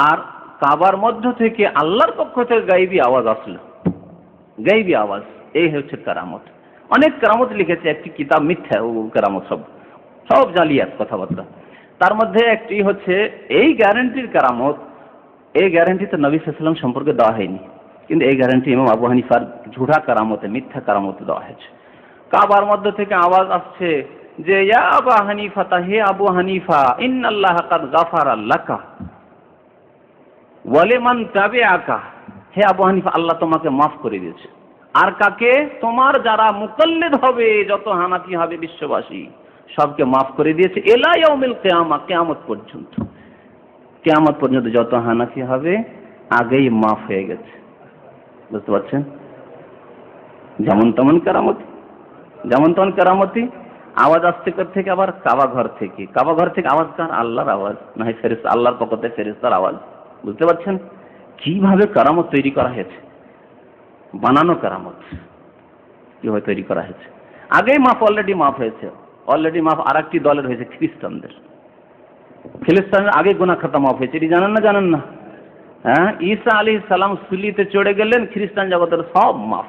আর কাবার মধ্য থেকে আল্লাহর পক্ষ থেকে গায়বী আওয়াজ আসলো, গায়বী আওয়াজ। এই হচ্ছে কারামত। অনেক কারামত লিখেছে, একটি কিতাব মিথ্যা, ও কারামত সব জালিয়াত কথাবার্তা। তার মধ্যে একটি হচ্ছে এই গ্যারান্টির কারামত। এই গ্যারান্টি তো নবী সাল্লাল্লাহু আলাইহি ওয়াসাল্লাম সম্পর্কে দেওয়া হয়নি, কিন্তু এই গ্যারান্টি ইমাম আবু হানিফার ঝুঠা কারামতে, মিথ্যা কারামতে দেওয়া হয়েছে। কাবার মধ্য থেকে আওয়াজ আসছে যে ইয়া আবু হানিফা, হে আবু হানিফা, ইন্নাল্লাহ কাদ গাফারা লাকা, ওয়ালিমান তাবিআকা, হে আবু হানিফা আল্লাহ তোমাকে মাফ করে দিয়েছে। আর কাকে? তোমার যারা মুকাল্লিদ হবে, যত হানাফি হবে বিশ্ববাসী সবকে মাফ করে দিয়েছে। ইলা ইয়াউমিল কিয়ামা, কিয়ামত পর্যন্ত। কিয়ামত পর্যন্ত যত হানাফি হবে আগেই মাফ হয়ে গেছে। বুঝতে পারছেন? যেমন তেমন কেরামতি, যেমন তেমন কেরামতি। আওয়াজ আসছে থেকে আবার কাবা ঘর থেকে। কাবা ঘর থেকে আওয়াজ কার? আল্লাহর আওয়াজ, না হয় ফেরেশতা, আল্লাহর পক্ষ থেকে ফেরেশতার আওয়াজ। বুঝতে পারছেন কিভাবে কেরামত তৈরি করা হয়েছে? বানানো কেরামত কিভাবে তৈরি করা হয়েছে। আগেই মাফ, অলরেডি মাফ হয়েছে। অলরেডি মাফ আর একটি দলের হয়েছে, খ্রিস্টানদের। খ্রিস্টানদের আগে গুনাহ খাতা মাফ হয়েছে, এটি জানেন না? জানেন না? হ্যাঁ, ঈসা আলাইহিস সালাম সুলিতে চড়ে গেলেন, খ্রিস্টান জগতের সব মাফ।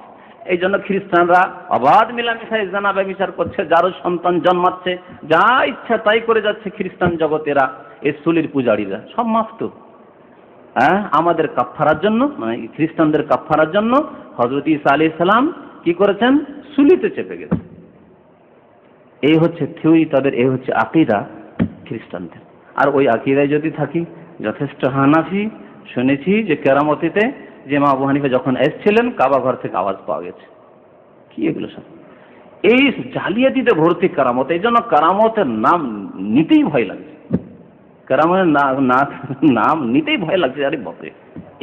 এই জন্য খ্রিস্টানরা অবাধ মিলামিশায় জানা ব্যভিচার করছে, যারও সন্তান জন্মাচ্ছে যা ইচ্ছা তাই করে যাচ্ছে খ্রিস্টান জগতেরা, এই সুলির পূজারীরা। সব মাফ তো। হ্যাঁ, আমাদের কাফফারার জন্য, মানে খ্রিস্টানদের কাফফারার জন্য হযরত ঈসা আলাইহিস সালাম কি করেছেন? সুলিতে চেপে গেছেন। এই হচ্ছে থিওরি তাদের, এই হচ্ছে আকীদা খ্রিস্টানদের। আর ওই আকীদায় যদি থাকি, যথেষ্ট হানাফি শুনেছি যে কেরামতিতে যে মা আবু হানিফা যখন এসেছিলেন কাবা ঘর থেকে আওয়াজ পাওয়া গেছে। কি এগুলো সব? এই জালিয়াতিতে ভর্তি কেরামত। এই জন্য কেরামতের নাম নিতেই ভয় লাগছে। কেরামতের নাম নিতেই ভয় লাগছে। আরে বাপরে,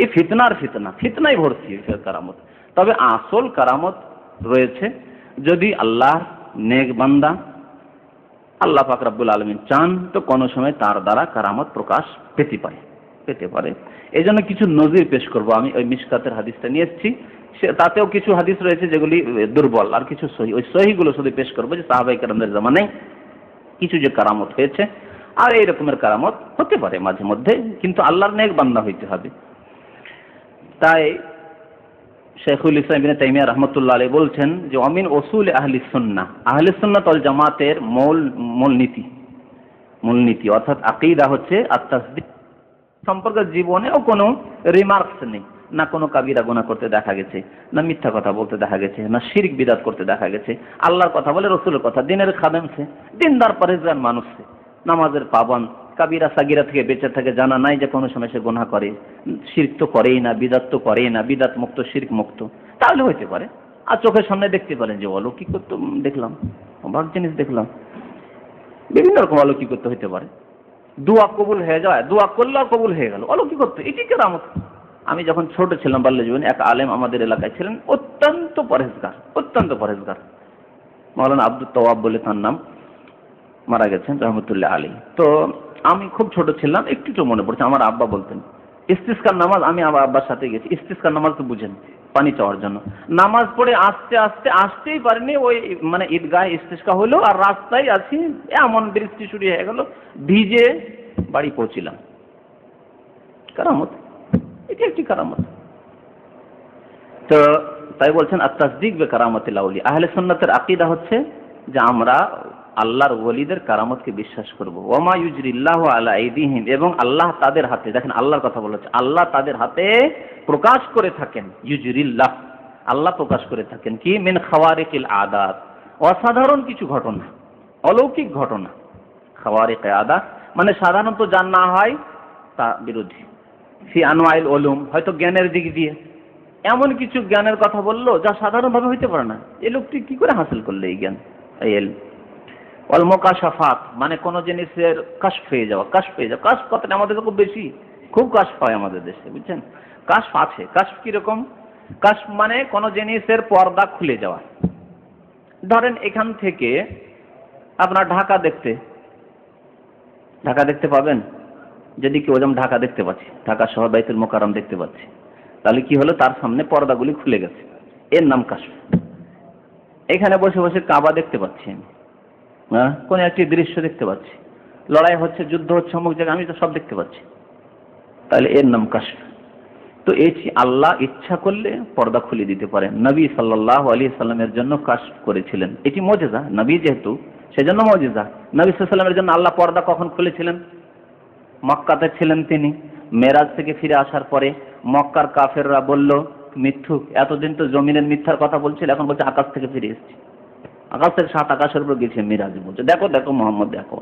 এই ফিতনার ফিতনা, ফিতনায় ভর্তি কেরামত। তবে আসল কেরামত রয়েছে যদি আল্লাহর নেক বান্দা আল্লাহ পাক রব্বুল আলামিন চান তো কোনো সময় তার দ্বারা কেরামত প্রকাশ পেতে পারে। এই জন্য কিছু নজির পেশ করব। আমি ওই মিশকাতের হাদিসটা নিয়ে এসেছি, তাতেও কিছু হাদিস রয়েছে যেগুলি দুর্বল, আর কিছু সহি। ওই সহিগুলো শুধু পেশ করবো যে সাহাবায়ে কেরামদের জামানায় কিছু যে কারামত হয়েছে, আর এই রকমের কারামত হতে পারে মাঝে মধ্যে, কিন্তু আল্লাহর নেক বান্দা হইতে হবে। তাই শেখুল ইসলাম ইবনে তাইমিয়া রাহমাতুল্লাহ আলাইহি বলছেন যে আমিন উসুল আহলিস সুন্নাহ, আহলিস সুন্নাত ওয়াল জামাতের মূলনীতি অর্থাৎ আকীদা হচ্ছে আত-তাসদীক সম্পর্কে জীবনেও কোনো রিমার্কস নেই। না কোনো কাবিরা গুনাহ করতে দেখা গেছে, না মিথ্যা কথা বলতে দেখা গেছে, না শিরক বিদআত করতে দেখা গেছে। আল্লাহর কথা বলে, রাসূলের কথা, দিনের খাদেম সে, দিনদার পরেজগার মানুষ সে, নামাজের পাবন, কাবিরা সাগিরা থেকে বেঁচে থাকে, জানা নাই যে কোনো সময় সে গুনাহ করে, শিরক তো করেই না, বিদআত তো করেই না, বিদআত মুক্ত শিরক মুক্ত, তাহলে হইতে পারে। আর চোখের সামনে দেখতে পারেন যে অলৌকিকত্ব দেখলাম, অবাক জিনিস দেখলাম, বিভিন্ন রকম অলৌকিকত্ব হইতে পারে। দোয়া কবুল হয়ে যায়, দোয়া করলেও কবুল হয়ে গেল, অলৌকিকত্ব, এটি কেরামত। আমি যখন ছোট ছিলাম, বাল্য জীবনে, এক আলেম আমাদের এলাকায় ছিলেন, অত্যন্ত পরহেজগার, মাওলানা আব্দুল তওয়াব বলে তার নাম, মারা গেছেন রহমতুল্লাহ আলাইহি। তো আমি খুব ছোট ছিলাম, একটু মনে পড়ছে, আমার আব্বা বলতেন ইস্তিসকার নামাজ, আমি আমার আব্বার সাথে গেছি। ইস্তিসকার নামাজ তো বুঝেন, পানি চাওয়ার জন্য। নামাজ পড়ে আসতেই পারিনি, ওই মানে ঈদগাহে ইস্তিসকা হলো, আর রাস্তায় আছি, এমন বৃষ্টি শুরু হয়ে গেল, ভিজে বাড়ি পৌঁছিলাম। কারামত, এটি একটি কারামত। তো তাই বলছেন আত-তাসদীক বে কারামাতিল আউলিয়া। আহলে সুন্নাতের আকীদা হচ্ছে যে আমরা আল্লাহর ওলিদের কারামতকে বিশ্বাস করব। ওয়ামা ইউজরিল্লাহু আলা আইদিহিম, এবং আল্লাহ তাদের হাতে, দেখেন আল্লাহর কথা বলা হচ্ছে, আল্লাহ তাদের হাতে প্রকাশ করে থাকেন, ইউজরিল্লাহ, আল্লাহ প্রকাশ করে থাকেন কি, মিন খাওয়ারিকিল আদাত, অসাধারণ কিছু ঘটনা, অলৌকিক ঘটনা। খাওয়ারিক আদাত মানে সাধারণত যা না হয় তা বিরোধী। ফি আনওয়াইল উলুম, হয়তো জ্ঞানের দিক দিয়ে এমন কিছু জ্ঞানের কথা বললো যা সাধারণভাবে হইতে পারে না। এই লোকটি কি করে হাসিল করলো এই জ্ঞান, এই ইলম। ওয়াল মুকাশাফাত মানে কোন জিনিসের কাশফ হয়ে যাওয়া, কাশফ কথাটা আমাদের খুব বেশি, খুব কাশফ হয় আমাদের দেশে, বুঝছেন। কাশফ আছে, কাশফ কিরকম? কাশফ মানে কোন জিনিসের পর্দা খুলে যাওয়া। ধরেন এখান থেকে আপনার ঢাকা দেখতে পাবেন, যদি কেউ যেমন ঢাকা দেখতে পাচ্ছি, ঢাকা শহর বাইতুল মোকাররম দেখতে পাচ্ছি, তাহলে কি হলো, তার সামনে পর্দাগুলি খুলে গেছে, এর নাম কাশফ। এখানে বসে বসে কাবা দেখতে পাচ্ছি আমি, কোন একটি দৃশ্য দেখতে পাচ্ছি, লড়াই হচ্ছে, যুদ্ধ হচ্ছে অমুক জায়গায়, আমি তো সব দেখতে পাচ্ছি, তাহলে এর নাম কাশফ। তো এটি আল্লাহ ইচ্ছা করলে পর্দা খুলে দিতে পারেন। নবী সাল্লাল্লাহু আলাইহি সাল্লামের জন্য কাশফ করেছিলেন, এটি মুজিজা, নবী যেহেতু সেজন্য মুজিজা। নবী সাল্লাল্লাহু আলাইহি সাল্লামের জন্য আল্লাহ পর্দা কখন খুলেছিলেন? মক্কাতে ছিলেন তিনি, মেরাজ থেকে ফিরে আসার পরে মক্কার কাফেররা বলল মিথ্যুক, এতদিন তো জমিনের মিথ্যার কথা বলছিল, এখন বলছে আকাশ থেকে ফিরে এসেছি, আকাশ থেকে 7 আকাশের উপর গেছে মেরাজ, বলছে দেখো মোহাম্মদ দেখো,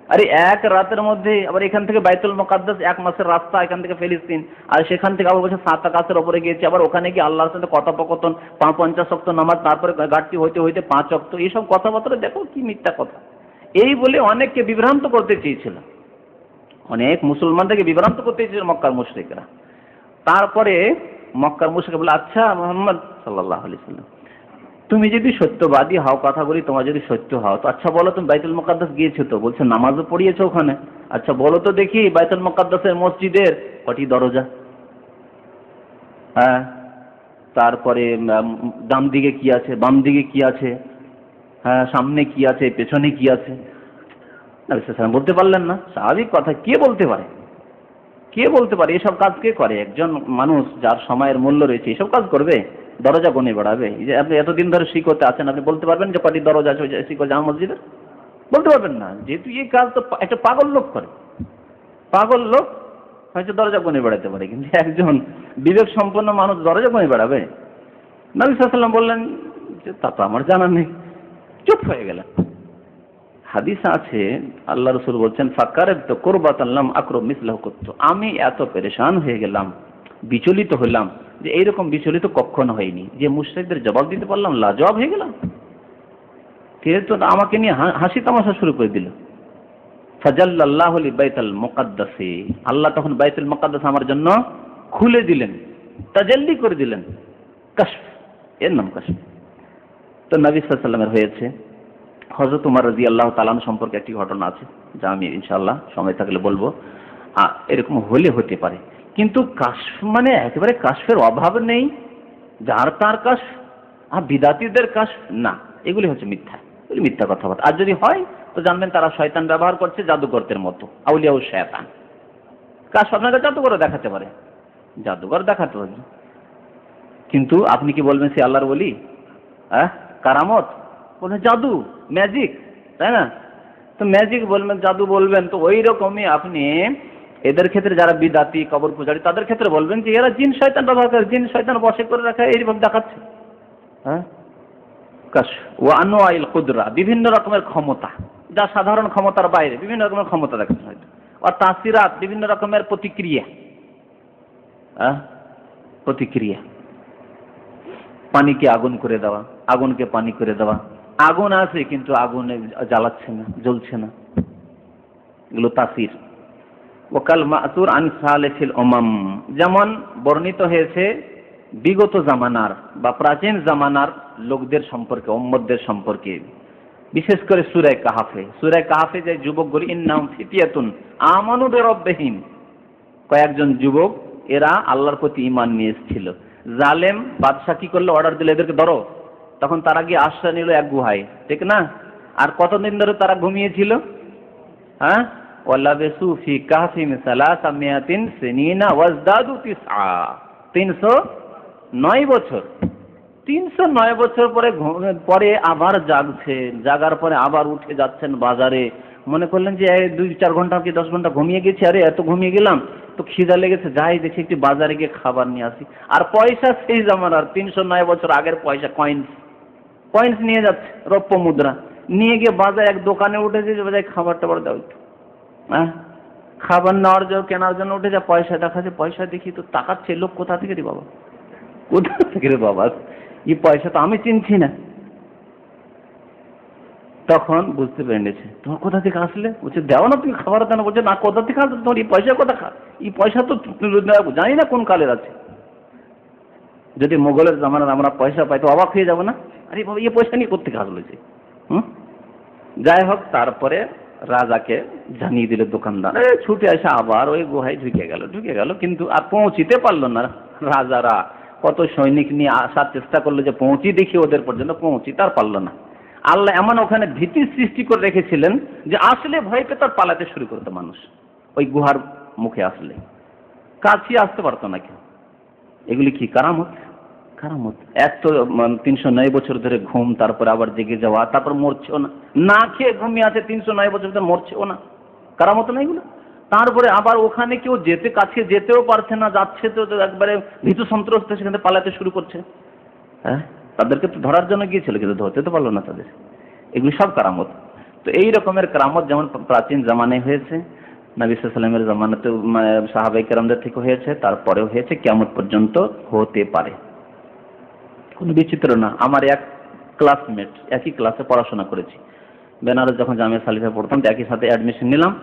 আরে এক রাতের মধ্যে আবার এখান থেকে বাইতুল মুকাদ্দাস 1 মাসের রাস্তা, এখান থেকে ফিলিস্তিন, আর সেখান থেকে আবার বলছে 7 আকাশের ওপরে গিয়েছে, আবার ওখানে গিয়ে আল্লাহর সাথে কথোপকথন, 50 ওয়াক্ত নামাজ, তারপরে ঘাটতি হইতে হইতে 5 ওয়াক্ত, এইসব কথাবার্তা দেখো কি মিথ্যা কথা। এই বলে অনেককে বিভ্রান্ত করতে চেয়েছিল, অনেক মুসলমানদেরকে বিভ্রান্ত করতে চেয়েছিল মক্কার মুশরিকরা। তারপরে মক্কার মুশরিক বলে, আচ্ছা মুহাম্মদ সাল্লাল্লাহু আলাইহি ওয়াসাল্লাম, তুমি যদি সত্যবাদী হও, কথা বলি তোমার যদি সত্য হও, তো আচ্ছা বলো তুমি বাইতুল মুকাদ্দাস গিয়েছো তো, বলছে নামাজও পড়িয়েছো ওখানে, আচ্ছা বলো তো দেখি বাইতুল মুকাদ্দাসের মসজিদের কটি দরজা, হ্যাঁ, তারপরে ডান দিকে কি আছে, বাম দিকে কি আছে, হ্যাঁ, সামনে কি আছে, পেছনে কি আছে। নবী সাল্লাল্লাহু আলাইহি ওয়াসাল্লাম বলতে পারলেন না। স্বাভাবিক কথা, কে বলতে পারে, কে বলতে পারে? এসব কাজ কে করে? একজন মানুষ যার সময়ের মূল্য রয়েছে এসব কাজ করবে? দরজা গুনে বেড়াবে? এই যে আপনি এতদিন ধরে শিখতে আছেন, আপনি বলতে পারবেন যে কটি দরজা আছে শিখো জামা মসজিদের? বলতে পারবেন না, যেহেতু এই কাজ তো একটা পাগল লোক করে। পাগল লোক হয়তো দরজা গুনে বেড়াতে পারে, কিন্তু একজন বিবেক সম্পন্ন মানুষ দরজা গুনে বেড়াবে? নবী সাল্লাল্লাহু আলাইহি ওয়াসাল্লাম বললেন যে তা তো আমার জানা নেই, চুপ হয়ে গেলেন। হাদিস আছে, আল্লাহ রাসূল বলছেন, ফাকারাতু কুরবাতান লাম আকরুব মিসলাহু কুতু, আমি এত পেরেশান হয়ে গেলাম, বিচলিত হলাম যে এইরকম বিচলিত কখনো হয়নি, যে মুশরিকদের জবাব দিতে পারলাম, লাজবাব হয়ে গেলাম। তো আমাকে নিয়ে হাসি তামাশা শুরু করে দিল। ফাজাল্লাল্লাহু লি বাইতুল মুকাদ্দাস, আল্লাহ তখন বাইতুল মুকাদ্দাস আমার জন্য খুলে দিলেন, তাজাল্লি করে দিলেন, কাশফ, এর নাম কাশফ। তো নবী সাল্লাল্লাহু আলাইহি ওয়াসাল্লামের হয়েছে। হযরত ওমর রাদিয়াল্লাহু তাআলা আনহু সম্পর্কে একটি ঘটনা আছে, যা আমি ইনশাআল্লাহ সময় থাকলে বলবো। এরকম হলে হতে পারে, কিন্তু কাশফ মানে একেবারে কাশফের অভাব নেই, যার তার কাশফ, আর বিদাতীদের কাশফ না, এগুলি হচ্ছে মিথ্যা, এগুলি মিথ্যা কথাবার্তা। আর যদি হয় তো জানবেন তারা শয়তান ব্যবহার করছে, জাদুকরদের মতো, আউলিয়া ও শয়তান। কাশফ আপনাকে জাদুকর দেখাতে পারে, জাদুকর দেখাতে পারে, কিন্তু আপনি কি বলবেন সে আল্লাহর ওলি? কারামত বলবেন জাদু, ম্যাজিক, তাই না? তো ম্যাজিক বলবেন, জাদু বলবেন, তো ওই রকমই আপনি এদের ক্ষেত্রে যারা বিদাতি, কবর পূজারী, তাদের ক্ষেত্রে বলবেন যে এরা জিন শয়তান ব্যবহার করে, জিন শয়তান বশে করে রাখা, এইভাবে দেখাচ্ছে। হ্যাঁ, ওয়া আনওয়াইল কুদরা, বিভিন্ন রকমের ক্ষমতা, যা সাধারণ ক্ষমতার বাইরে, বিভিন্ন রকমের ক্ষমতা দেখাচ্ছে হয়তো। আর তাসিরাত, বিভিন্ন রকমের প্রতিক্রিয়া, প্রতিক্রিয়া, পানিকে আগুন করে দেওয়া, আগুনকে পানি করে দেওয়া, আগুন আছে কিন্তু আগুনে জ্বালাচ্ছে না, জ্বলছে না, এগুলো তাসির। ওয়াকাল মাসুর আন সালিফিল উমাম, যেমন বর্ণিত হয়েছে বিগত জামানার বা প্রাচীন জামানার লোকদের সম্পর্কে, উম্মতদের সম্পর্কে, বিশেষ করে সূরা কাহাফে যে যুবকগুলি, ইন্নাহুম ফিতিয়াতুন আমানু বিরাব্বিহিম, কয়েকজন যুবক, এরা আল্লাহর প্রতি ঈমান নিয়ে এসেছিল। জালেম বাদশা কি করলো? অর্ডার দিল এদেরকে ধরো, তখন তারা গিয়ে আশ্রয় নিল এক গুহায়, ঠিক না? আর কতদিন ধরে তারা ঘুমিয়েছিল? হ্যাঁ, ওয়ালাবিসু ফি কাহফিহিম সালাসামিয়াতিন সিনিনা ওয়াজদাদু তিসআ, 309 বছর। 309 বছর পরে আবার জাগছে, জাগার পরে আবার উঠে যাচ্ছেন বাজারে, মনে করলেন যে 2-4 ঘন্টা কি 10 ঘন্টা ঘুমিয়ে গেছি, আরে এত ঘুমিয়ে গেলাম তো খিদা লেগেছে, যাই দেখি একটু বাজারে গিয়ে খাবার নিয়ে আসি। আর পয়সা সেই জামানার 309 বছর আগের পয়সা, কয়েন্স নিয়ে যাচ্ছে, রৌপ্য মুদ্রা নিয়ে গিয়ে বাজারে এক দোকানে উঠেছে, বাজারে খাবার টাবার দাও একটু, হ্যাঁ, খাবার নেওয়ার জন্য, কেনার জন্য উঠে যা পয়সা দেখাচ্ছে, পয়সা দেখি তো তাকাচ্ছে, লোক কোথা থেকে রে বাবা, কোথা থেকে রে বাবা, এই পয়সা তো আমি চিনছি না। তখন বুঝতে পেরেছে, তোমার কোথা থেকে আসলে? বলছে দেও না তুমি খাবার দেন। বলছে না, কোথা থেকে আসলে, তোমার এই পয়সা কোথা খা, এই পয়সা তো জানি না কোন কালের আছে। যদি মোগলের জামানার আমরা পয়সা পাই তো অবাক হয়ে যাবো না? আরে বাবা, এই পয়সা নিয়ে কোথেকে আসলো যে? যাই হোক, তারপরে রাজাকে জানিয়ে দিল দোকানদার, ছুটে আসে আবার ওই গুহায় ঢুকে গেল, কিন্তু আর পৌঁছিতে পারলো না। রাজারা কত সৈনিক নিয়ে আসার চেষ্টা করলো যে পৌঁছি দেখি ওদের পর্যন্ত, পৌঁছিতে আর পারলো না। আল্লাহ এমন ওখানে ভীতির সৃষ্টি করে রেখেছিলেন যে আসলে ভয় পেতে পালাতে শুরু করতো মানুষ, ওই গুহার মুখে আসলে কাছে আসতে পারতো না কেউ। এগুলি কি কারামত? কারামত। এক তো 309 বছর ধরে ঘুম, তারপরে আবার জেগে যাওয়া, তারপর মরছেও না, না খেয়ে ঘুমিয়ে আছে 309 বছর ধরে, মরছেও না, কারামত না এগুলো? তারপরে আবার ওখানে কেউ কাছে যেতেও পারছে না, যাচ্ছে তো একবারে ভীতু সন্ত্রস্ত, সেখানে পালাতে শুরু করছে। হ্যাঁ, তাদেরকে তো ধরার জন্য গিয়েছিল, কিন্তু ধরতে তো পারলো না তাদের। এগুলি সব কারামত। তো এই রকমের কারামত যেমন প্রাচীন জামানায় হয়েছে, নবী সাল্লাল্লাহু আলাইহি ওয়াসাল্লামের জামানাতে সাহাবায়ে কেরামদের থেকে হয়েছে, তারপরেও হয়েছে, কিয়ামত পর্যন্ত হতে পারে, কোনো বিচিত্র না। আমার এক ক্লাসমেট, একই ক্লাসে পড়াশোনা করেছি, বেনারস যখন জামিয়া সালিফায় পড়তাম, একই সাথে অ্যাডমিশন নিলাম,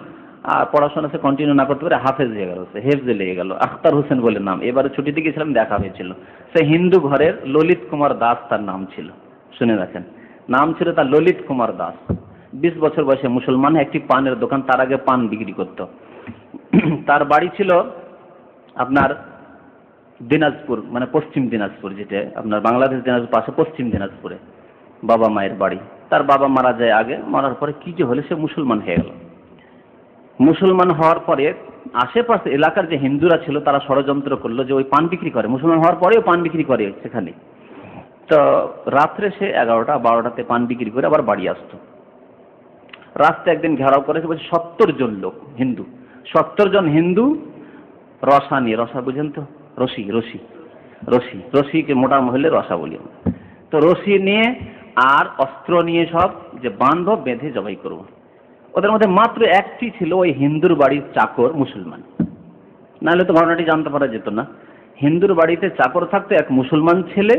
আর পড়াশোনা সে কন্টিনিউ না করতে পারে হাফেজ হয়ে গেল, সে হেফজে লেগে গেল। আখতার হোসেন বলে নাম। এবারে ছুটিতে গেছিলাম, দেখা হয়েছিল। সে হিন্দু ঘরের ললিত কুমার দাস তার নাম ছিল, শুনে রাখেন, নাম ছিল তার ললিত কুমার দাস। 20 বছর বয়সে মুসলমান, একটি পানের দোকান, তার আগে পান বিক্রি করত। তার বাড়ি ছিল আপনার দিনাজপুর, মানে পশ্চিম দিনাজপুর, যেটা আপনার বাংলাদেশ দিনাজপুর পাশে পশ্চিম দিনাজপুরে বাবা মায়ের বাড়ি। তার বাবা মারা যায় আগে, মারার পরে কি যে হলে সে মুসলমান হয়ে গেল। মুসলমান হওয়ার পরে আশেপাশে এলাকার যে হিন্দুরা ছিল তারা ষড়যন্ত্র করলো যে ওই পান বিক্রি করে, মুসলমান হওয়ার পরেও পান বিক্রি করে সেখানে। তো রাত্রে সে 11টা 12টাতে পান বিক্রি করে আবার বাড়ি আসতো। রাস্তায় একদিন ঘেরাও করেছে, বলছে 70 জন লোক হিন্দু, 70 জন হিন্দু রসা নিয়ে, রসা বুঝেন তো, রশি রশি রশি, রশিকে মোটা মহিলে রসা বলি। তো রশি নিয়ে আর অস্ত্র নিয়ে সব, যে বাঁধব, বেঁধে জবাই করবো। ওদের মধ্যে মাত্র একটি ছিল ওই হিন্দুর বাড়ির চাকর মুসলমান, নাহলে তো ঘটনাটি জানতে পারা যেত না। হিন্দুর বাড়িতে চাকর থাকতো এক মুসলমান ছেলে,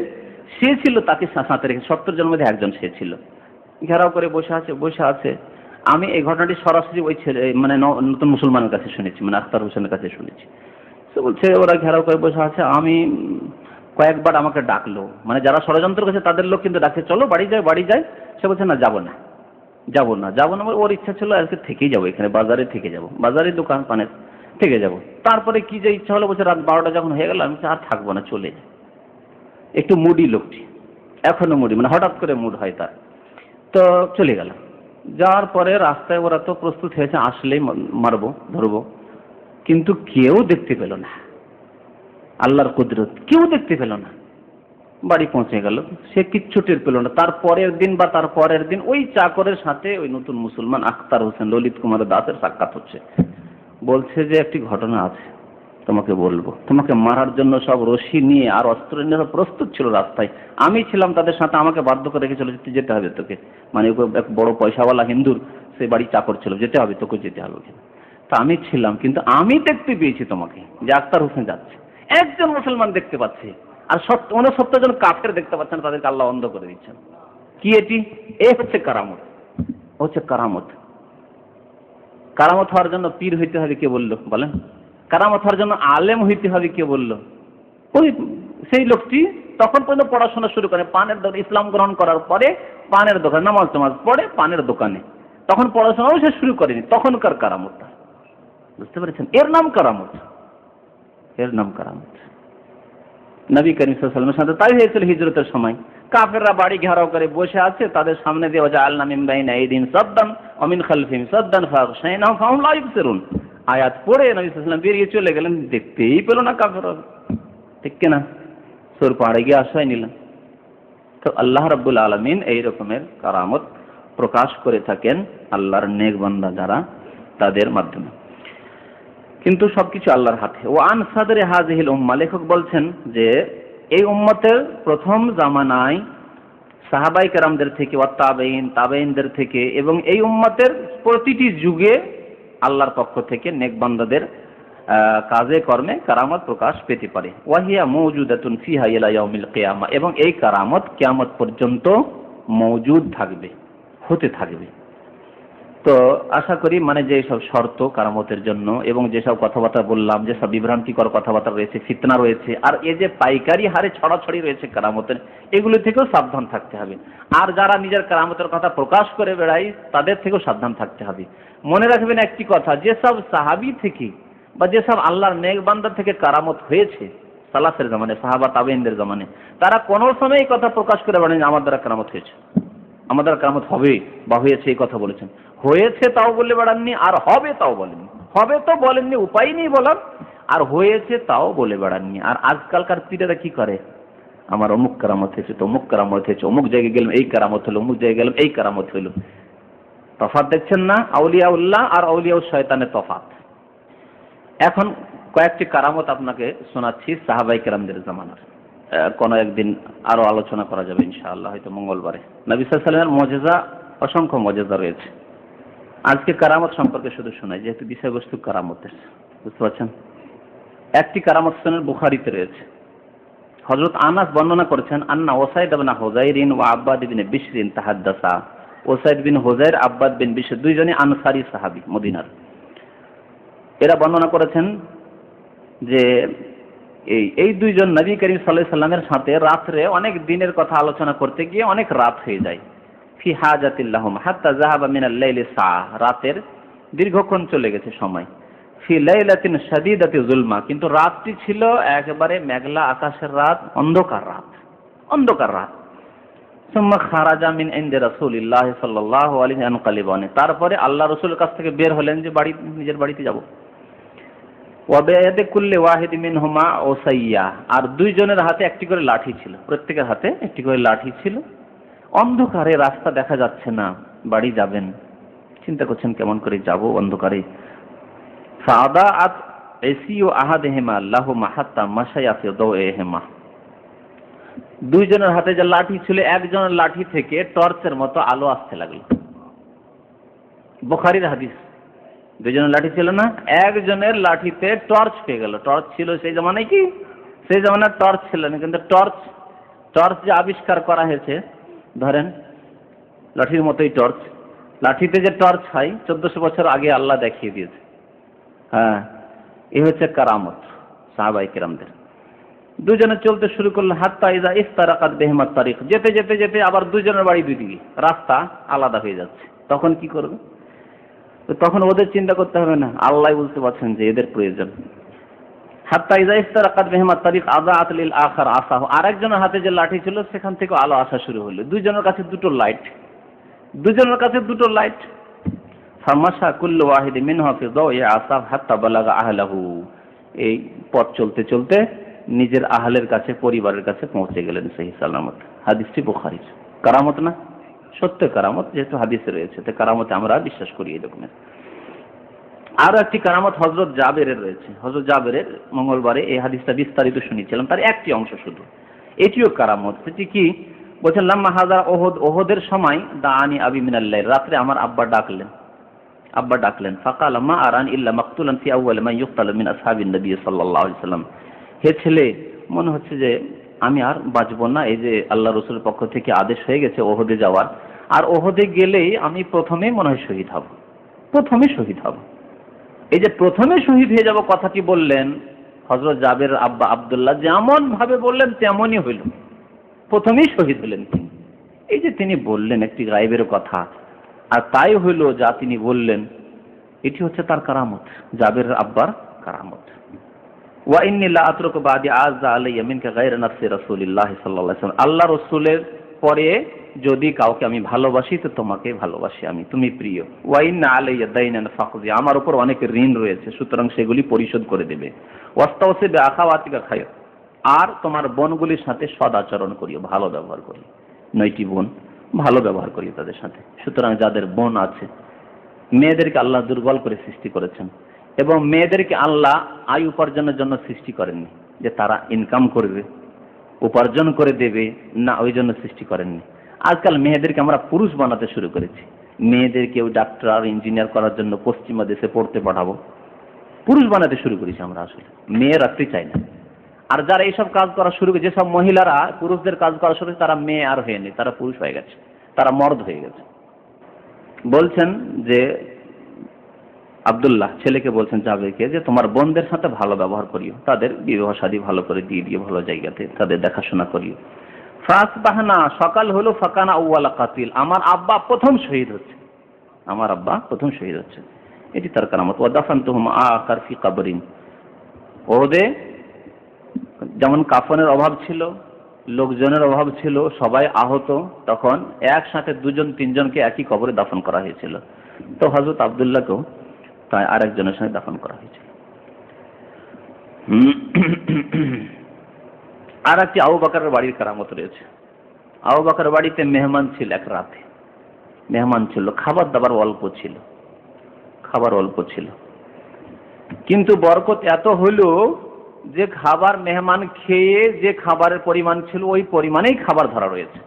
সে ছিল তাকে সাথে রেখে, 70 জনের মধ্যে একজন সে ছিল। ঘেরাও করে বসে আছে। আমি এই ঘটনাটি সরাসরি ওই ছেলে, মানে নতুন মুসলমানের কাছে শুনেছি, মানে আখতার হোসেনের কাছে শুনেছি। সে বলছে ওরা ঘেরাও করে বসে আছে, আমি কয়েকবার আমাকে ডাকলো, মানে যারা ষড়যন্ত্র করেছে তাদের লোক কিন্তু ডাকে, চলো বাড়ি যাই। সে বলছে না, যাবো না। ওর ইচ্ছা ছিল আজকে থেকেই যাবো, এখানে বাজারে থেকে যাবো, বাজারের দোকান পানের থেকে যাবো। তারপরে কি যে ইচ্ছা হলো, বলছে রাত 12টা যখন হয়ে গেল, আমি আর থাকবো না, চলে যাই। একটু মুডি লোকটি, এখনো মুডি, মানে হঠাৎ করে মুড হয় তার। তো চলে গেল। যাওয়ার পরে রাস্তায় ওরা তো প্রস্তুত হয়েছে, আসলেই মারবো, ধরবো, কিন্তু কেউ দেখতে পেল না। আল্লাহর কুদরত, কেউ দেখতে পেল না। বাড়ি পৌঁছে গেল, সে কিচ্ছু টের পেল না। তারপরের দিন বা তারপরের দিন ওই চাকরের সাথে ওই নতুন মুসলমান আখতার হোসেন ললিত কুমার দাসের সাক্ষাৎ হচ্ছে। বলছে যে একটি ঘটনা আছে, তোমাকে বলবো। তোমাকে মারার জন্য সব রশি নিয়ে আর অস্ত্র নিয়ে প্রস্তুত ছিল রাস্তায়, আমি ছিলাম তাদের সাথে, আমাকে বাধ্য করে রেখে চলে যেতে হবে তোকে, মানে এক বড় পয়সাওয়ালা হিন্দুর সে বাড়ি চাকর ছিল, যেতে হবে তোকে, যেতে হবে। তা আমি ছিলাম, কিন্তু আমি দেখতে পেয়েছি তোমাকে, যে আখতার হোসেন যাচ্ছে। একজন মুসলমান দেখতে পাচ্ছে, আর 69 জন কাফের দেখতে পাচ্ছেন, তাদেরকে আল্লাহ অন্ধ করে দিচ্ছেন। কি এটি? এ হচ্ছে কারামত, কারামত। কারামত হওয়ার জন্য পীর হইতে হবে কে বললো বলেন? কারামত হওয়ার জন্য আলেম হইতে হবে কে বললো? ওই সেই লোকটি তখন পর্যন্ত পড়াশোনা শুরু করে, পানের দোকানে, ইসলাম গ্রহণ করার পরে পানের দোকানে, নামাজ পড়ে পানের দোকানে, তখন পড়াশোনাও সে শুরু করেনি, তখনকার কারামতটা, বুঝতে পেরেছেন? এর নাম কারামত, এর নাম কারামত। নবী করিম সাল্লাল্লাহু আলাইহি ওয়াসাল্লামের সাথে তাই হয়েছিল হিজরতের সময়। কাফেররা বাড়ি ঘেরাও করে বসে আছে, তাদের সামনে দিয়ে ওয়াজআলনা মিন বাইনি আইদিহিম সাদ্দান ওয়া মিন খালফিহিম সাদ্দান ফাগশায়নাহুম ফাহুম লা ইবসিরুন। আয়াত পড়ে নবী সাল্লাল্লাহু আলাইহি ওয়াসাল্লাম বেরিয়ে চলে গেলেন, দেখতেই পেল না কাফেররা, ঠিক কিনা? সুর পাড়ে গিয়ে আশ্রয় নিলেন। তো আল্লাহ রাব্বুল আলামিন এই রকমের কারামত প্রকাশ করে থাকেন আল্লাহর নেক বান্দা যারা, তাদের মাধ্যমে। কিন্তু সবকিছু আল্লাহর হাতে। ও আন সাদরে হাযিহিল উম্মাহ, লেখক বলছেন যে এই উম্মতের প্রথম জামানায় সাহাবায়ে কেরামদের থেকে, ওয়া তাবেঈনদের থেকে, এবং এই উম্মতের প্রতিটি যুগে আল্লাহর পক্ষ থেকে নেক বান্দাদের কাজে কর্মে কারামত প্রকাশ পেতে পারে। ওয়াহিয়া মওজুদাতুন ফিহা ইলা ইয়াউমিল কিয়ামা, এবং এই কারামত কিয়ামত পর্যন্ত মওজুদ থাকবে, হতে থাকবে। তো আশা করি মানে যে সব শর্ত কারামতের জন্য, এবং যেসব কথাবার্তা বললাম, যেসব বিভ্রান্তিকর কথাবার্তা রয়েছে, ফিতনা রয়েছে, আর এই যে পাইকারি হারে ছড়াছড়ি রয়েছে কারামতের, এগুলো থেকেও সাবধান থাকতে হবে। আর যারা নিজের কারামতের কথা প্রকাশ করে বেড়ায়, তাদের থেকেও সাবধান থাকতে হবে। মনে রাখবেন একটি কথা, যেসব সাহাবী থেকে বা যেসব আল্লাহর নেক বান্দা থেকে কারামত হয়েছে সালাফের জামানে, সাহাবা তাবেঈনদের জামানে, তারা কোনো সময় এই কথা প্রকাশ করে বেড়ায়নি আমার দ্বারা কারামত হয়েছে, আমার দ্বারা কারামত হবে বা হয়েছে, এই কথা বলেছেন। হয়েছে তাও বলে বেড়াননি, আর হবে তাও বলেননি। হবে তো বলেননি, উপায় নেই বলার, আর হয়েছে তাও বলে বেড়াননি। আর আজকালকার পীরেরা কি করে, আমার অমুক কারামত হয়েছে, তো অমুক কারামত হয়েছে, অমুক জায়গায় গেলাম এই কারামত হলো, অমুক জায়গায় গেলাম এই কারামত হইল। তফাৎ দেখছেন না? আউলিয়াউল্লাহ আর আউলিয়া শয়তানের তফাৎ। এখন কয়েকটি কারামত আপনাকে শোনাচ্ছি সাহাবায়ে কেরামদের জামানার। কোনো একদিন আরো আলোচনা করা যাবে ইনশাআল্লাহ, হয়তো মঙ্গলবারে। নবী সাল্লাল্লাহু আলাইহি ওয়াসাল্লামের মুজিজা, অসংখ্য মুজিজা রয়েছে। আজকে কারামত সম্পর্কে শুধু শোনাই, যেহেতু বিষয়বস্তু কারামতের, বুঝতে পারছেন। একটি কারামত শোনেন বুখারীতে রয়েছে। হযরত আনাস বর্ণনা করেছেন, আন্না ওসাইদ ইবনে হুযাইরিন ওয়া আব্বাদ ইবনে বিশরিন তাহাদ্দাসা। ওসাইদ বিন হুযাইর, আব্বাদ বিন বিশর, দুইজনই আনসারী সাহাবী মদিনার। এরা বর্ণনা করেছেন যে এই দুইজন নবী করিম সাল্লাল্লাহু আলাইহি সাল্লামের সাথে রাত্রে অনেক দিনের কথা আলোচনা করতে গিয়ে অনেক রাত হয়ে যায়। ফি হাজাতিল্লাহুম হাত্তা যাহাবা মিনাল লাইলি সাআ, রাতের দীর্ঘক্ষণ চলে গেছে সময়। ফি লাইলাতিন শাদীদাতি যুলমা, কিন্তু রাতটি ছিল একেবারে মেঘলা আকাশের রাত, অন্ধকার রাত, অন্ধকার রাত। সুম্মা খারাজা মিন ইনদি রাসূলিল্লাহ সাল্লাল্লাহু আলাইহি ওয়াসাল্লাম, তারপরে আল্লাহ রাসূলের কাছ থেকে বের হলেন যে নিজের বাড়িতে যাব। ওয়া বিয়াদি কুল্লি ওয়াহিদ মিনহুমা উসাইয়া, আর দুইজনের হাতে একটি করে লাঠি ছিল, প্রত্যেকের হাতে একটি করে লাঠি ছিল। অন্ধকারে রাস্তা দেখা যাচ্ছে না, বাড়ি যাবেন, চিন্তা করছেন কেমন করে যাব অন্ধকারে। ফাদাআত ইসিউ আহাদিহিমা লাহুমা হাত্তা মাশায়া ফি দাওইহিমা, দুইজনের হাতে যে লাঠি ছিল, একজনের লাঠি থেকে টর্চের মতো আলো আসতে লাগলো। বুখারীর হাদিস। দুইজনের লাঠি ছিল না, একজনের লাঠিতে টর্চ পেয়ে গেল। টর্চ ছিল সেই জামানায়, কি সেই জামানায় টর্চ ছিল না, কিন্তু টর্চ যে আবিষ্কার করা হয়েছে, ধরেন লাঠির মতোই টর্চ, লাঠিতে যে টর্চ হয় 1400 বছর আগে আল্লাহ দেখিয়ে দিয়েছে। হ্যাঁ, এই হচ্ছে কারামত সাহাবায়ে কেরামদের। দুজনে চলতে শুরু করলো, হাত্তা ইযা ইফতারাকাত বিহিমাত তারিক, যেতে যেতে যেতে আবার দুজনের বাড়ি দুই দিকে, রাস্তা আলাদা হয়ে যাচ্ছে। তখন কি করবে? তো তখন ওদের চিন্তা করতে হবে না, আল্লাহ বুঝতে পারছেন যে এদের প্রয়োজন। হাত্তা ইযা ইফতারাকাত বিহিমাত তারিক আযাআত লিল আখার আসাহু, আরেকজনের হাতে যে লাঠি ছিল সেখান থেকে আলো আসা শুরু হলো। দুজনের কাছে দুটো লাইট, দুজনের কাছে দুটো লাইট। ফামাশা কুল্লু ওয়াহিদ মিনহু ফি দাওই আসাহ হাত্তা বালাগা আহলাহু, এই পথ চলতে চলতে নিজের আহলের কাছে, পরিবারের কাছে পৌঁছে গেলেন সহি সালামত। হাদিসটি বুখারীর। কারামত না? সত্য কারামত, যেহেতু হাদিসে রয়েছে, তো কারামতে আমরা বিশ্বাস করি এই রকমের। আরো একটি কারামত হযরত জাবেরের রয়েছে। হযরত জাবেরের মঙ্গলবারে এই হাদিসটা বিস্তারিত শুনিয়েছিলাম, তার একটি অংশ শুধু। এটিও কারামত। সেটি কি বলছেন? লাম্মা হাজার ওহদ, ওহদের সময় দাআনি আবি মিনাল লাইল, রাতে আমার আব্বা ডাকলেন। ফাকাল মা আরান ইল্লা মাকতুলান ফি আউয়াল মা ইউকতাল মিন আসহাবিন নবী সাল্লাল্লাহু আলাইহি ওয়াসাল্লাম, হে ছেলে, মনে হচ্ছে যে আমি আর বাঁচবো না, এই যে আল্লাহ রাসূলের পক্ষ থেকে আদেশ হয়ে গেছে ওহদে যাওয়ার, আর ওহদে গেলেই আমি প্রথমেই মনে হয় শহীদ হব, প্রথমেই শহীদ হব। এই যে প্রথমে শহীদ হয়ে যাব কথাটি বললেন হযরত জাবের আব্বা আব্দুল্লাহ, যেমন ভাবে বললেন তেমনই হইল, প্রথমেই শহীদ হলেন তিনি। এই যে তিনি বললেন একটি গায়েবের কথা, আর তাই হইল যা তিনি বললেন, এটি হচ্ছে তার কারামত, জাবের আব্বার কারামত। ওয়া ইন্নী লা আতরুকু বাদি আযা আলাইয়া মিনকা গায়রা নাফসি রাসূলিল্লাহ সাল্লাল্লাহু আলাইহি ওয়াসাল্লাম, আল্লাহ রাসূলের পরে যদি কাউকে আমি ভালোবাসি তো তোমাকে ভালোবাসি আমি, তুমি প্রিয়। ওয়া ইন্না আলাইয়া দাইনান ফাকদি, আমার উপর অনেক ঋণ রয়েছে, সুতরাং সেগুলি পরিশোধ করে দেবে। ওয়াস্তাওসি বিআখাওয়াতিকা খায়র, আর তোমার বোনগুলির সাথে সদাচরণ করিও, ভালো ব্যবহার করিও। 9টি বোন, ভালো ব্যবহার করিও তাদের সাথে। সুতরাং যাদের বোন আছে, মেয়েদেরকে আল্লাহ দুর্বল করে সৃষ্টি করেছেন, এবং মেয়েদেরকে আল্লাহ আয় উপার্জনের জন্য সৃষ্টি করেননি যে তারা ইনকাম করবে, উপার্জন করে দেবে, না, ওই জন্য সৃষ্টি করেননি। আজকাল মেয়েদেরকে আমরা পুরুষ বানাতে শুরু করেছি। মেয়েদেরকেও ডাক্তার, ইঞ্জিনিয়ার করার জন্য পশ্চিমা দেশে পড়তে পাঠাবো, পুরুষ বানাতে শুরু করেছি আমরা। আসলে মেয়ে রাখতে চাই না। আর যারা এইসব কাজ করা শুরু করে, যেসব মহিলারা পুরুষদের কাজ করা শুরু করেছে, তারা মেয়ে আর হয়নি, তারা পুরুষ হয়ে গেছে, তারা মর্দ হয়ে গেছে। বলছেন যে আব্দুল্লাহ ছেলেকে বলছেন জাবেরকে যে তোমার বোনদের সাথে ভালো ব্যবহার করিও, তাদের বিবাহ শাদী ভালো করে দিয়ে দিও, ভালো জায়গাতে তাদের দেখাশোনা করিও। ফাসবাহনা, সকাল হলো, ফাকানা আউয়ালা কাতিল, আমার আব্বা প্রথম শহীদ হচ্ছে, আমার আব্বা প্রথম শহীদ হচ্ছে। এটি তার কারামত। ওয়া দাফানতুহুম আখার ফি কবরিন, ওহদে যেমন কাফনের অভাব ছিল, লোকজনের অভাব ছিল, সবাই আহত, তখন একসাথে 2-3জনকে একই কবরে দাফন করা হয়েছিল। তো হযরত আব্দুল্লাহকেও তাই আরেকজনের সঙ্গে দাফন করা হয়েছিল। আর একটি আবু বকরের বাড়ির কারামত রয়েছে। আবু বকরের বাড়িতে মেহমান ছিল, এক রাতে মেহমান ছিল, খাবার দাবার অল্প ছিল, খাবার অল্প ছিল, কিন্তু বরকত এত হলো যে খাবার মেহমান খেয়ে যে খাবারের পরিমাণ ছিল ওই পরিমাণেই খাবার ধরা রয়েছে।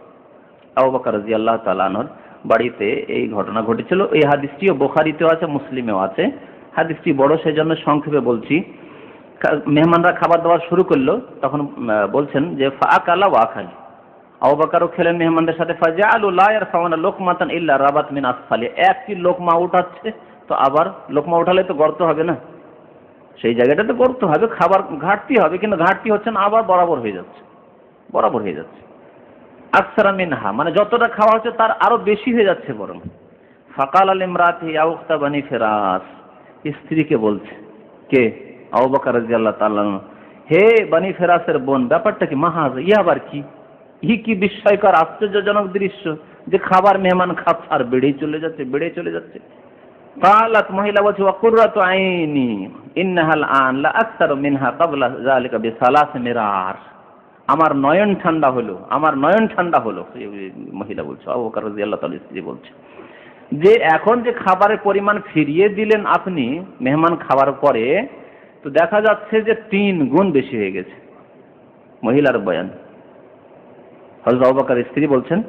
আবু বকর রাদিয়াল্লাহু তাআলা আনহু বাড়িতে এই ঘটনা ঘটেছিল। এই হাদিসটিও বুখারীতেও আছে, মুসলিমেও আছে। হাদিসটি বড়, সেজন্য সংক্ষেপে বলছি। মেহমানরা খাবার দাবার শুরু করলো, তখন বলছেন যে ফাআকালা ওয়া আখাল, আবু বকরও খেলেন মেহমানদের সাথে। ফাজাআলু লা ইয়ারফাউনা লুকমাতান ইল্লা রাবাত মিন আসফালি, একটি লোকমা উঠাচ্ছে তো আবার লোকমা উঠালে তো গর্ত হবে না, সেই জায়গাটাতে গর্ত হবে, খাবার ঘাটতি হবে, কিন্তু ঘাটতি হচ্ছে না, আবার বরাবর হয়ে যাচ্ছে, বরাবর হয়ে যাচ্ছে। আকসারা মিনহা, মানে যতটা খাওয়া হচ্ছে তার আরো বেশি হয়ে যাচ্ছে বরং। ফাকাল আল ইমরাতি ইয়া উখতা বানি ফিরাস, স্ত্রীকে বলছে, কে? আবু বকর রাদিয়াল্লাহু তাআলা, হে বানি ফেরাসের বোন, ব্যাপারটা কি? মাহাজ, ইয়া আবার কি? ই কি বিস্ময়কর আশ্চর্যজনক দৃশ্য যে খাবার মেহমান খাচ্ছে আর বেড়েই চলে যাচ্ছে, বেড়েই চলে যাচ্ছে। কালাত, মহিলা বলছে, ওয়া কুররাতু আইনি ইন্নাহাল আন লা আকসারু মিনহা ক্বাবলা যালিকা বিসালাস মিরার, আমার নয়ন ঠান্ডা হলো, আমার নয়ন ঠান্ডা হলো। মহিলা বলছে, আবু বকর রাদিয়াল্লাহু তাআলা স্ত্রী বলছে যে এখন যে খাবারের পরিমাণ ফিরিয়ে দিলেন আপনি মেহমান খাবার পরে, তো দেখা যাচ্ছে যে 3 গুণ বেশি হয়ে গেছে। মহিলার বয়ান, হযরত আবু বকর স্ত্রী বলছেন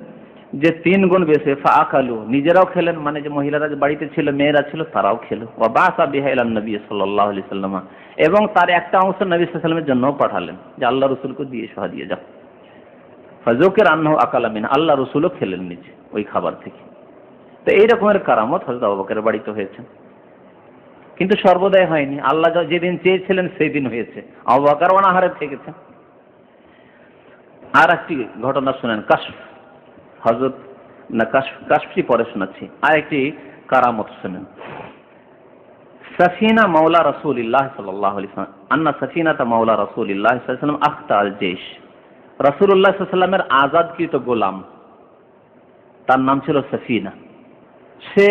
যে 3 গুণ বেশি। ফাআকালু, নিজেরাও খেলেন, মানে যে মহিলারা যে বাড়িতে ছিল, মেয়েরা ছিল, তারাও খেলো। ওয়া বাসা বিহা ইলা নবী সাল্লাল্লাহু আলাইহি সাল্লাম, এবং তার একটা অংশ নবী সাল্লাল্লাহু আলাইহি সাল্লামের জন্য পাঠালেন যে আল্লাহ রাসূলকে দিয়ে শোয়া দিয়ে যাও। ফাযুকির আন্নাহু আকালা মিন, আল্লাহ রাসূলও খেলেন নিজে ওই খাবার থেকে। তো এই রকমের কারামত হযরত আবু বকরের বাড়িতে হয়েছে, কিন্তু সর্বদাই হয়নি। আল্লাহ যেদিন চেয়েছিলেন সেই দিন হয়েছে, আবু বকর অনাহারে থেকেছে। আর একটি ঘটনা শুনেন, কাশফ, হযরত না কাশফি পরে শোনাচ্ছি। আর একটি কারামত শুনেন। সাফিনা মাওলা রাসূলুল্লাহ সাল্লাল্লাহু আলাইহি ওয়াসাল্লাম, আন্না সাফিনাতা মাওলা রাসূলুল্লাহ সাল্লাল্লাহু আলাইহি ওয়াসাল্লাম আখতা আল জেশ, রাসূলুল্লাহ সাল্লাল্লাহু আলাইহি ওয়াসাল্লামের আযাদকৃত গোলাম, তার নাম ছিল সাফিনা। সে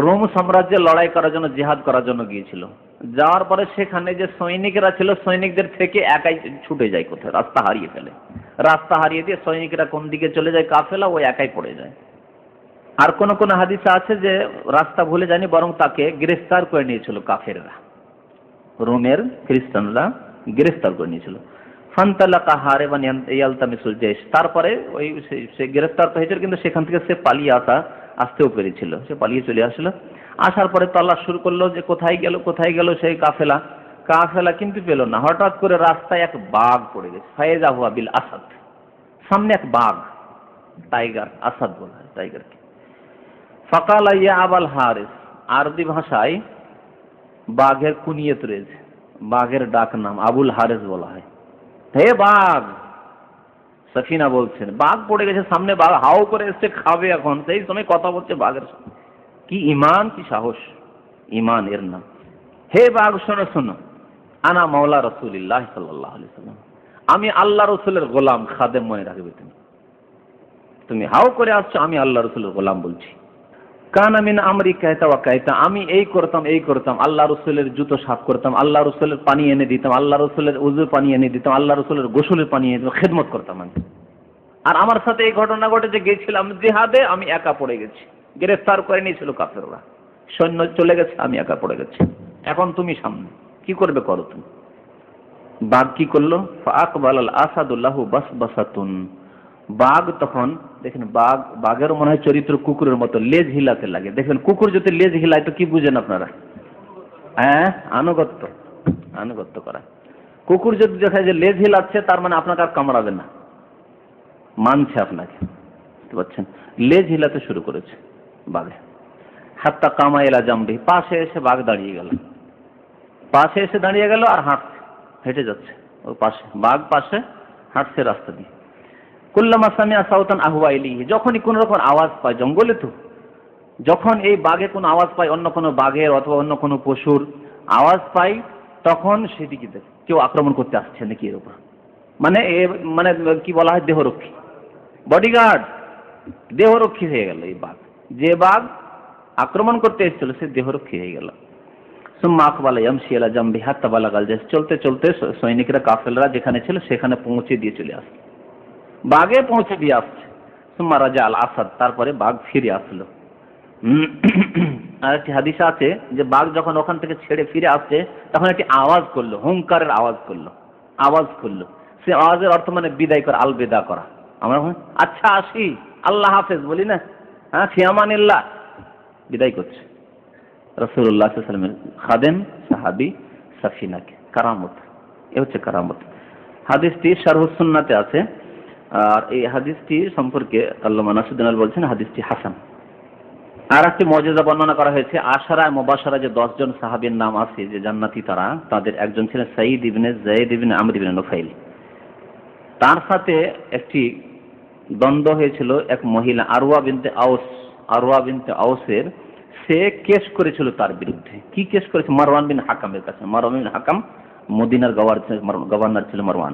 রোম সাম্রাজ্যে লড়াই করার জন্য, জিহাদ করার জন্য গিয়েছিল। যাওয়ার পরে সেখানে যে সৈনিকরা ছিল, সৈনিকদের থেকে একাই ছুটে যায় কোথায়, রাস্তা হারিয়ে ফেলে। রাস্তা হারিয়ে দিয়ে সৈনিকরা কোন দিকে চলে যায়, কাফেলা, ও একাই পড়ে যায়। আর কোন কোন হাদিসে আছে যে রাস্তা ভুলে যায়নি, বরং তাকে গ্রেফতার করে নিয়েছিল কাফেররা, রোমের খ্রিস্টানরা গ্রেফতার করে নিয়েছিল। ফান্তালাকা হারিবান ইয়ালতামিসুল জেশ, তারপরে ওই সে গ্রেফতার তো হয়েছিল, কিন্তু সেখান থেকে সে পালিয়ে আসতেও পেরেছিল, সে পালিয়ে চলে আসলো। আসার পরে তল্লাশ শুরু করলো যে কোথায় গেল সেই কাফেলা, কিন্তু পেল না। হঠাৎ করে রাস্তায় এক বাঘ পড়ে গেছে, ফায়েজা হুয়া বিল আসাদ, সামনে এক বাঘ, টাইগার, আসাদ বলা হয় টাইগারকে। ফাকালা ইয়া আবাল হারিস, আরবি ভাষায় বাঘের কুনিয়ত রয়েছে, বাঘের ডাক নাম আবুল হারিস বলা হয়। হে বাঘ, সাফিনা বলছেন, বাঘ পড়ে গেছে সামনে, বাঘ হাও করে এসছে, খাবে এখন। সেই সময় কথা বলছে বাঘের সাথে। কি ইমান, কি সাহস, ইমান এর নাম। হে বাঘ, শোনো শোনো, আনা মাওলা রাসূলুল্লাহ সাল্লাল্লাহু আলাইহি ওয়াসাল্লাম, আমি আল্লাহ রাসূলের গোলাম, খাদেম, মনে রাখবে তুমি হাও করে আসছো, আমি আল্লাহ রাসূলের গোলাম বলছি। কানা মিন আমরি কায়তা ওয়া কায়তা, আমি এই করতাম, আল্লাহ রাসূলের জুতো সাফ করতাম, আল্লাহ রাসূলের পানি এনে দিতাম, আল্লাহ রাসূলের ওযুর পানি এনে দিতাম, আল্লাহ রাসূলের গোসলের পানি এনে দিতাম, খেদমত করতাম আমি। আর আমার সাথে এই ঘটনা ঘটেছে, গেছিলাম জিহাদে, আমি একা পড়ে গেছি, গ্রেফতার করে নিয়েছিল কাফেররা, সৈন্য চলে গেছে, আমি একা পড়ে গেছি। এখন তুমি সামনে কি করবে, করো তুমি। বাঘ কি করলো? ফাআকবালাল আসাদুল্লাহু বাসবাসাতুন, বাঘ তখন দেখেন, বাঘের মনে হয় চরিত্র কুকুরের মতো, লেজ হিলাতে লাগে। দেখবেন কুকুর যদি লেজ হিলায় তো কি বুঝেন আপনারা? হ্যাঁ, আনুগত্য করা। কুকুর যদি দেখা যায় যে লেজ হিলাচ্ছে, তার মানে আপনাকে আর কামড়াবে না, মানছে আপনাকে, বুঝতে পারছেন? লেজ হিলাতে শুরু করেছে বাঘে। হাত্তা কামা এলা জাম্বি, পাশে এসে বাঘ দাঁড়িয়ে গেল, আর হেঁটে যাচ্ছে ওর পাশে, বাঘ পাশে হাঁটছে রাস্তা দিয়ে। কুল্লামা সামিআ সাউতান আহওয়া ইলাইহি, যখনই কোন রকম আওয়াজ পায়, জঙ্গলে তো, যখন এই বাঘে কোনো আওয়াজ পায়, অন্য কোনো বাঘের অথবা অন্য কোনো পশুর আওয়াজ পায়, তখন সেদিকে দেখে কেউ আক্রমণ করতে আসছে নাকি, এর উপর মানে কি বলা হয়, দেহরক্ষী, বডিগার্ড, দেহরক্ষী হয়ে গেল এই বাঘ। যে বাঘ আক্রমণ করতে এসেছিল সে দেহরক্ষী হয়ে গেল। সুম্মা আকবালা ইয়ামশি আলা জামবি হাত্তা বালাগাল জেশ, চলতে চলতে সৈনিকরা, কাফেররা যেখানে ছিল সেখানে পৌঁছে দিয়ে চলে আসছে, বাঘে পৌঁছে দিয়ে আসছে। সুম্মা রাজা আল আসাদ, তারপরে বাঘ ফিরে আসলো। আর একটি হাদিস আছে যে বাঘ যখন ওখান থেকে ছেড়ে ফিরে আসছে, তখন একটি আওয়াজ করলো, হুঙ্কারের আওয়াজ করলো। সে আওয়াজের অর্থ মানে বিদায় করা, আলবিদা করা। আমরা আচ্ছা আসি, আল্লাহ হাফেজ বলি না, ফি আমানিল্লাহ, বিদায় করছে রাসূলুল্লাহ সাল্লাল্লাহু আলাইহি ওয়াসাল্লামের খাদেম সাহাবী সাফিনাকে। কারামত, এ হচ্ছে কারামত। হাদিসটি শারহুস সুন্নাতে আছে। আর এই হাদিসটি সম্পর্কে আল্লামা নাসিরুদ্দিন আল বলছেন হাদিসটি হাসান। আর একটি মুজিজা বর্ণনা করা হয়েছে, আশারা মুবাশশারা যে 10 জন সাহাবীর নাম আছে যে জান্নাতি, তারা তাদের একজন ছিলেন সাঈদ ইবনে যায়েদ ইবনে আমর ইবনে নুফাইল। তার সাথে একটি দ্বন্দ্ব হয়েছিল এক মহিলা আরওয়া বিনতে আউসের, সে কেস করেছিল তার বিরুদ্ধে। কি কেস করেছে? মারওয়ান বিন হাকামের কাছে। মারওয়ান বিন হাকাম মদিনার গভর্নর ছিল মারওয়ান।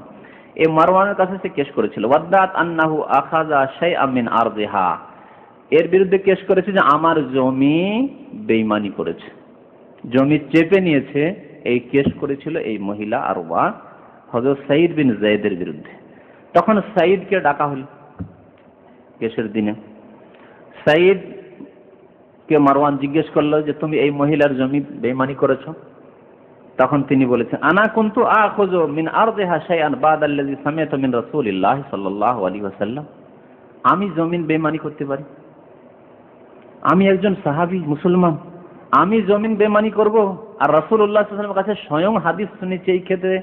এই মারওয়ানের কাছে সে কেস করেছিল। ওয়াদাত আন্নাহু আখাযা শাইআম মিন আরদিহা, এর বিরুদ্ধে কেস করেছে যে আমার জমি বেঈমানি করেছে, জমি চেপে নিয়েছে। এই কেস করেছিল এই মহিলা আরওয়া হযরত সাঈদ বিন যায়েদের বিরুদ্ধে। তখন সাঈদকে ডাকা হল কেসের দিনে। সাঈদকে মারওয়ান জিজ্ঞেস করলো যে তুমি এই মহিলার জমি বেঈমানি করেছো? তখন তিনি বলেছেন, আনা কুনতু আখুযু মিন আরদিহা শাইআন বাদাল্লাযী সামি'তু মিন রাসূলিল্লাহ সাল্লাল্লাহু আলাইহি ওয়াসাল্লাম। আমি জমিন বেঈমানি করতে পারি? আমি একজন সাহাবী মুসলমান, আমি জমিন বেঈমানি করব? আর রাসূলুল্লাহ সাল্লাল্লাহু আলাইহি ওয়াসাল্লামের কাছে স্বয়ং হাদিস শুনেছি এই ক্ষেত্রে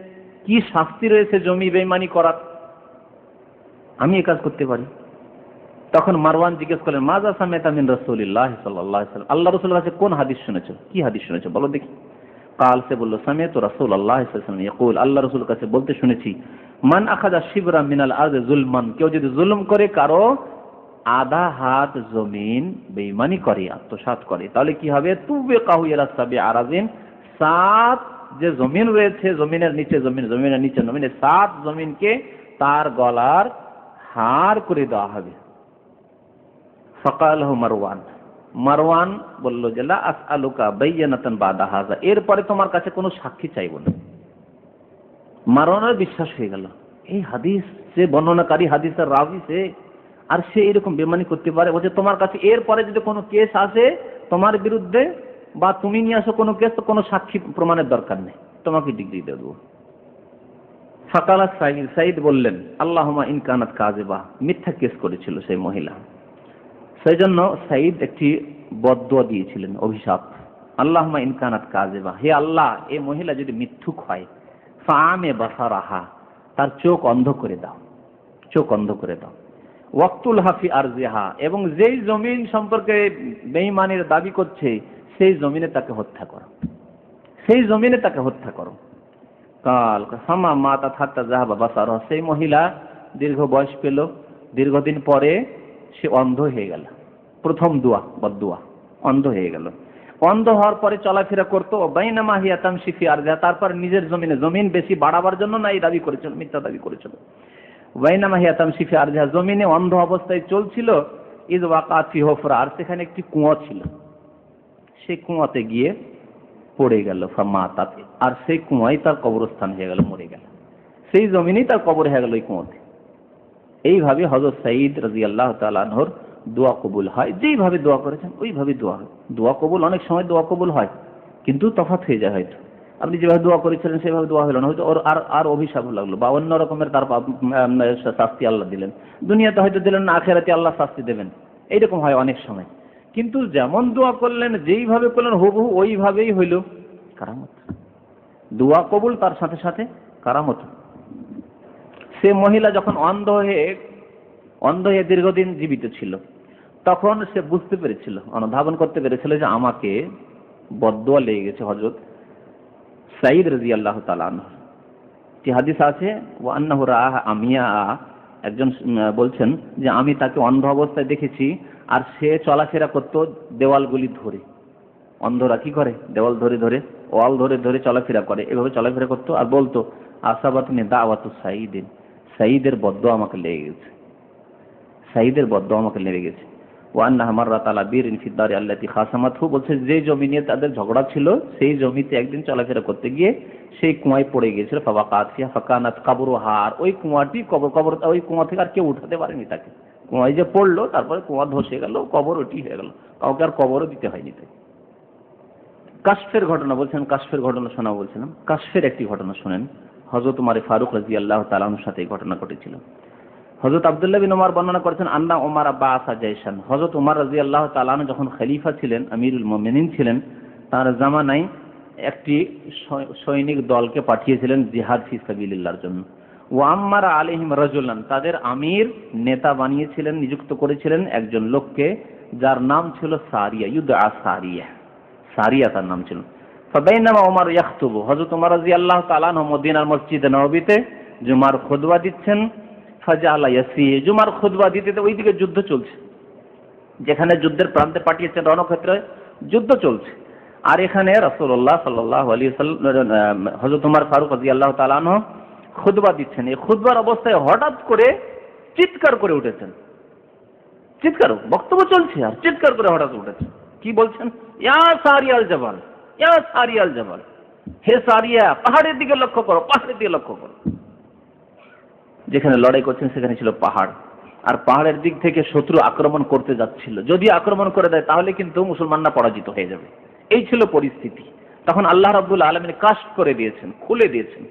কি শাস্তি রয়েছে জমি বেঈমানি করার, আমি এই কাজ করতে পারি? তখন মারওয়ান জিজ্ঞেস করলেন, মাজা সামি'তা মিন রাসূলিল্লাহ সাল্লাল্লাহু আলাইহি ওয়াসাল্লাম, আল্লাহর রাসূলের কাছে কোন হাদিস শুনেছো? কি হাদিস শুনেছো বলো দেখি। কাল, সে বলল, সামি'তু রাসূলুল্লাহ সাল্লাল্লাহু আলাইহি ওয়াসাল্লাম ইয়াকুল, আল্লাহর রাসূলের কাছে বলতে শুনেছি, মান আখাযা শিবরা মিনাল আরদি যুলমান, কেউ যদি জুলুম করে কারো আধা হাত জমিন বেঈমানি করে, আত্মসাৎ করে, তাহলে কি হবে? তুবিকাহু ইলা সাবি আরাজিন, 7 যে জমিন রয়েছে, জমিনের নিচে জমিন, জমিনের নিচে জমিনের 7 জমিনকে তার গলার হার করে দেওয়া হবে। ফাকালাহু মারওয়ান বলল যে লা আসআলুকা বাইয়ানাতান বাদা হাযা, এরপরে তোমার কাছে কোনো সাক্ষী চাইব না। মারওয়ানের বিশ্বাস হয়ে গেল, এই হাদিস যে বর্ণনাকারী, হাদিসের রাবি সে, আর সে এরকম বেঈমানি করতে পারে। বলছে তোমার কাছে এরপরে যদি কোনো কেস আসে তোমার বিরুদ্ধে বা তুমি নিয়ে আসো কোনো কেস, তো কোনো সাক্ষী প্রমাণের দরকার নেই, তোমাকে ডিগ্রি দেব। ফাকালা সাঈদ বললেন, আল্লাহুম্মা ইন কানাত কাযিবা, মিথ্যা কেস করেছিল সেই মহিলা। সেই জন্য সাঈদ একটি বদদুয়া দিয়েছিলেন, অভিশাপ। আল্লাহুম্মা ইন কানাত কাযিবা, হে আল্লাহ, এই মহিলা যদি মিথ্যুক হয়, ফাআমে বাসারাহা, তার চোখ অন্ধ করে দাও, চোখ অন্ধ করে দাও। ওয়াক্তুল হাফি আরজিহা, এবং যেই জমিন সম্পর্কে বেঈমানির দাবি করছে সেই জমিনে তাকে হত্যা করো, সেই জমিনে তাকে হত্যা করো। কাল সামা মাতা হাত্তা যাহাবা বাসারহ, সেই মহিলা দীর্ঘ বয়স পেল, দীর্ঘদিন পরে সে অন্ধ হয়ে গেল। প্রথম দোয়া, বদদুয়া, অন্ধ হয়ে গেল। অন্ধ হওয়ার পরে চলাফেরা করতো, বাইনামা হিয়া তামশি ফি আরজিহা, তারপর নিজের জমিনে, জমিন বেশি বাড়াবার জন্য না এই দাবি করেছিল, মিথ্যা দাবি করেছিল। বাইনামা হিয়া তামশি ফি আরজিহা, জমিনে অন্ধ অবস্থায় চলছিল। ইয ওয়াকাত ফি হুফরা, আর সেখানে একটি কুয়া ছিল, সেই কুয়াতে গিয়ে পড়ে গেল। ফামাতাত, আর সেই কুয়াই তার কবরস্থান হয়ে গেল, মরে গেল, সেই জমিনেই তার কবর হয়ে গেল ওই কুয়াতে। এইভাবে হযরত সাঈদ রাদিয়াল্লাহু তাআলা আনহুর দোয়া কবুল হয়। যেইভাবে দোয়া করেছেন ওইভাবে দোয়া হয়। দোয়া কবুল, অনেক সময় দোয়া কবুল হয় কিন্তু তফাৎ হয়ে যায়। হয়তো আপনি যেভাবে দোয়া করেছিলেন সেভাবে দোয়া হলো না, হয়তো ওর আর অভিশাপ লাগলো বা অন্য রকমের তার শাস্তি আল্লাহ দিলেন। দুনিয়াতে হয়তো দিলেন না, আখিরাতে আল্লাহ শাস্তি দেবেন, এইরকম হয় অনেক সময়। কিন্তু যেমন দোয়া করলেন, যেইভাবে করলেন হুবহু ওইভাবেই হইল, কারামত। দোয়া কবুল, তার সাথে সাথে কারামত। সে মহিলা যখন অন্ধ হয়ে দীর্ঘদিন জীবিত ছিল, তখন সে বুঝতে পেরেছিল, অনুধাবন করতে পেরেছিল যে আমাকে বদদুয়া লেগে গেছে হযরত সাঈদ রাদিয়াল্লাহু তাআলা আনহু। যে হাদিস আছে, ওয়া আন্নাহু রাআহা আমিয়া, একজন বলছেন যে আমি তাকে অন্ধ অবস্থায় দেখেছি, আর সে চলাফেরা করত দেওয়ালগুলি ধরে। অন্ধরা কি করে? দেওয়াল ধরে ধরে, ওয়াল ধরে ধরে চলাফেরা করে, এভাবে চলাফেরা করতো আর বলতো, আসাবাতনি দাওয়াতু সাঈদিন, সাঈদের বদদুয়া আমাকে লেগে গেছে, সাঈদের বদদুয়া আমাকে লেগে গেছে। ওয়া আন্নাহা মাররাত আলা বিরিন ফি দারি আল্লাতী খাসামাতহু, বলছে যে জমি নিয়ে তাদের ঝগড়া ছিল সেই জমিতে একদিন চলাফেরা করতে গিয়ে সেই কুয়ায় পড়ে গিয়েছিল। ফাওয়াকাত ফিহা ফাকানাত কবরুহা, ওই কুয়াটি কবর, ওই কুয়া থেকে আর কেউ উঠাতে পারেনি তাকে। কুয়ায় যে পড়লো, তারপরে কুয়া ধসে গেল, কবর ওটি হয়ে গেল, কাউকে আর কবরও দিতে হয়নি তাকে। কাশফের ঘটনা বলছেন, কাশফের ঘটনা শোনা বলছিলাম। কাশফের একটি ঘটনা শুনেন, হযরত উমর ফারুক রাদিয়াল্লাহু তাআলা আনহুর সাথে এই ঘটনা ঘটেছিল। হযরত আব্দুল্লাহ বিন ওমর বর্ণনা করেছেন আন্না ওমর বাআসা জাইশান, হযরত ওমর রাদিয়াল্লাহু তাআলা আনহু যখন খলিফা ছিলেন, আমিরুল মুমিনিন ছিলেন, তার জামানায় একটি সৈনিক দলকে পাঠিয়েছিলেন জিহাদ ফি সাবিলিল্লাহর জন্য। ওয়া আম্মারা আলাইহিম রাজুলান, তাদের আমির নেতা বানিয়েছিলেন, নিযুক্ত করেছিলেন একজন লোককে, যার নাম ছিল সারিয়া, ইউদআ সারিয়া, সারিয়া তার নাম ছিল। ফাবাইনামা ওমর ইয়াখতুবু, হযরত ওমর রাদিয়াল্লাহু তাআলা আনহু মদিনার মসজিদে নববীতে জুমার খুতবা দিচ্ছেন। ফাজালা ইয়াসি, জুমার খুতবা দিতে ওইদিকে যুদ্ধ চলছে, যেখানে যুদ্ধের প্রান্তে পাঠিয়েছেন রণক্ষেত্রে যুদ্ধ চলছে, আর এখানে রাসূলুল্লাহ সাল্লাল্লাহু আলাইহি ওয়াসাল্লাম হযরত ওমর ফারুক রাদিয়াল্লাহু তাআলা আনহু খুতবা দিচ্ছেন। এই খুতবার অবস্থায় হঠাৎ করে চিৎকার করে উঠেছেন, চিৎকার, বক্তব্য চলছে আর চিৎকার করে হঠাৎ উঠেছেন। কি বলছেন? ইয়া সারিয়াল জাবাল, ইয়া সারিয়াল জাবাল, হে সারিয়া, পাহাড়ের দিকে লক্ষ্য করো, পাহাড়ের দিকে লক্ষ্য করো। যেখানে লড়াই করছেন সেখানে ছিল পাহাড়, আর পাহাড়ের দিক থেকে শত্রু আক্রমণ করতে যাচ্ছিল। যদি আক্রমণ করে দেয় তাহলে কিন্তু মুসলমানরা পরাজিত হয়ে যাবে, এই ছিল পরিস্থিতি। তখন আল্লাহ রাব্বুল আলামিন কাশফ করে দিয়েছেন, খুলে দিয়েছেন,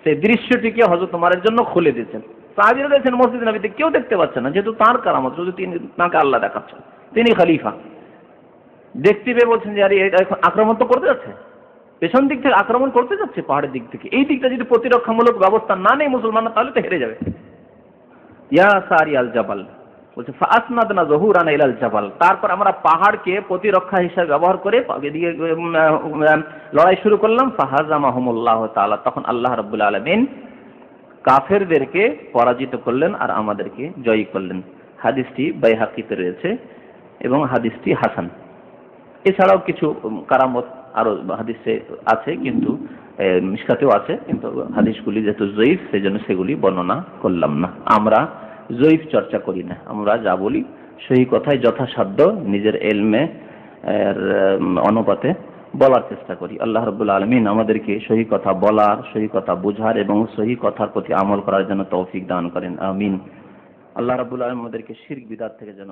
সেই দৃশ্যটিকে হযরত ওমরের জন্য খুলে দিয়েছেন। সাহাবীরা দেখছেন মসজিদ নববীতে কেউ দেখতে পাচ্ছে না, যেহেতু তার কারামত, শুধু তিনি, তাকে আল্লাহ দেখাচ্ছেন, তিনি খলিফা। দেখতে পেয়ে বলছেন যে আরে এখন আক্রমণ তো করতে যাচ্ছে, পেছন দিক থেকে আক্রমণ করতে যাচ্ছে, পাহাড়ের দিক থেকে, এই দিকটা যদি প্রতিরক্ষামূলক ব্যবস্থা না নেই মুসলমানরা তাহলে তো হেরে যাবে। ইয়া সারিয়াল জাবাল বলছে, ফাসনাদনা যহুরানা ইলাল জাবাল, তারপর আমরা পাহাড়কে প্রতিরক্ষা হিসেবে ব্যবহার করে এদিকে লড়াই শুরু করলাম। ফাহাজামাহুমুল্লাহ তাআলা, তখন আল্লাহ রাব্বুল আলামিন কাফেরদেরকে পরাজিত করলেন আর আমাদেরকে জয়ী করলেন। হাদিসটি বাইহাকিতে রয়েছে এবং হাদিসটি হাসান। এছাড়াও কিছু কারামত আরো হাদিসে আছে, কিন্তু মিশকাতেও আছে, কিন্তু হাদিসগুলি যেহেতু জয়ীফ সেজন্য সেগুলি বর্ণনা করলাম না। আমরা জয়ীফ চর্চা করি না, আমরা যা বলি সেই কথাই যথাসাধ্য নিজের এলমে অনুপাতে বলার চেষ্টা করি। আল্লাহ রাব্বুল আলামিন আমাদেরকে সহি কথা বলার, সহি কথা বোঝার এবং সহি কথার প্রতি আমল করার জন্য তৌফিক দান করেন, আমিন। আল্লাহ রাব্বুল আলামিন আমাদেরকে শিরক বিদআত থেকে যেন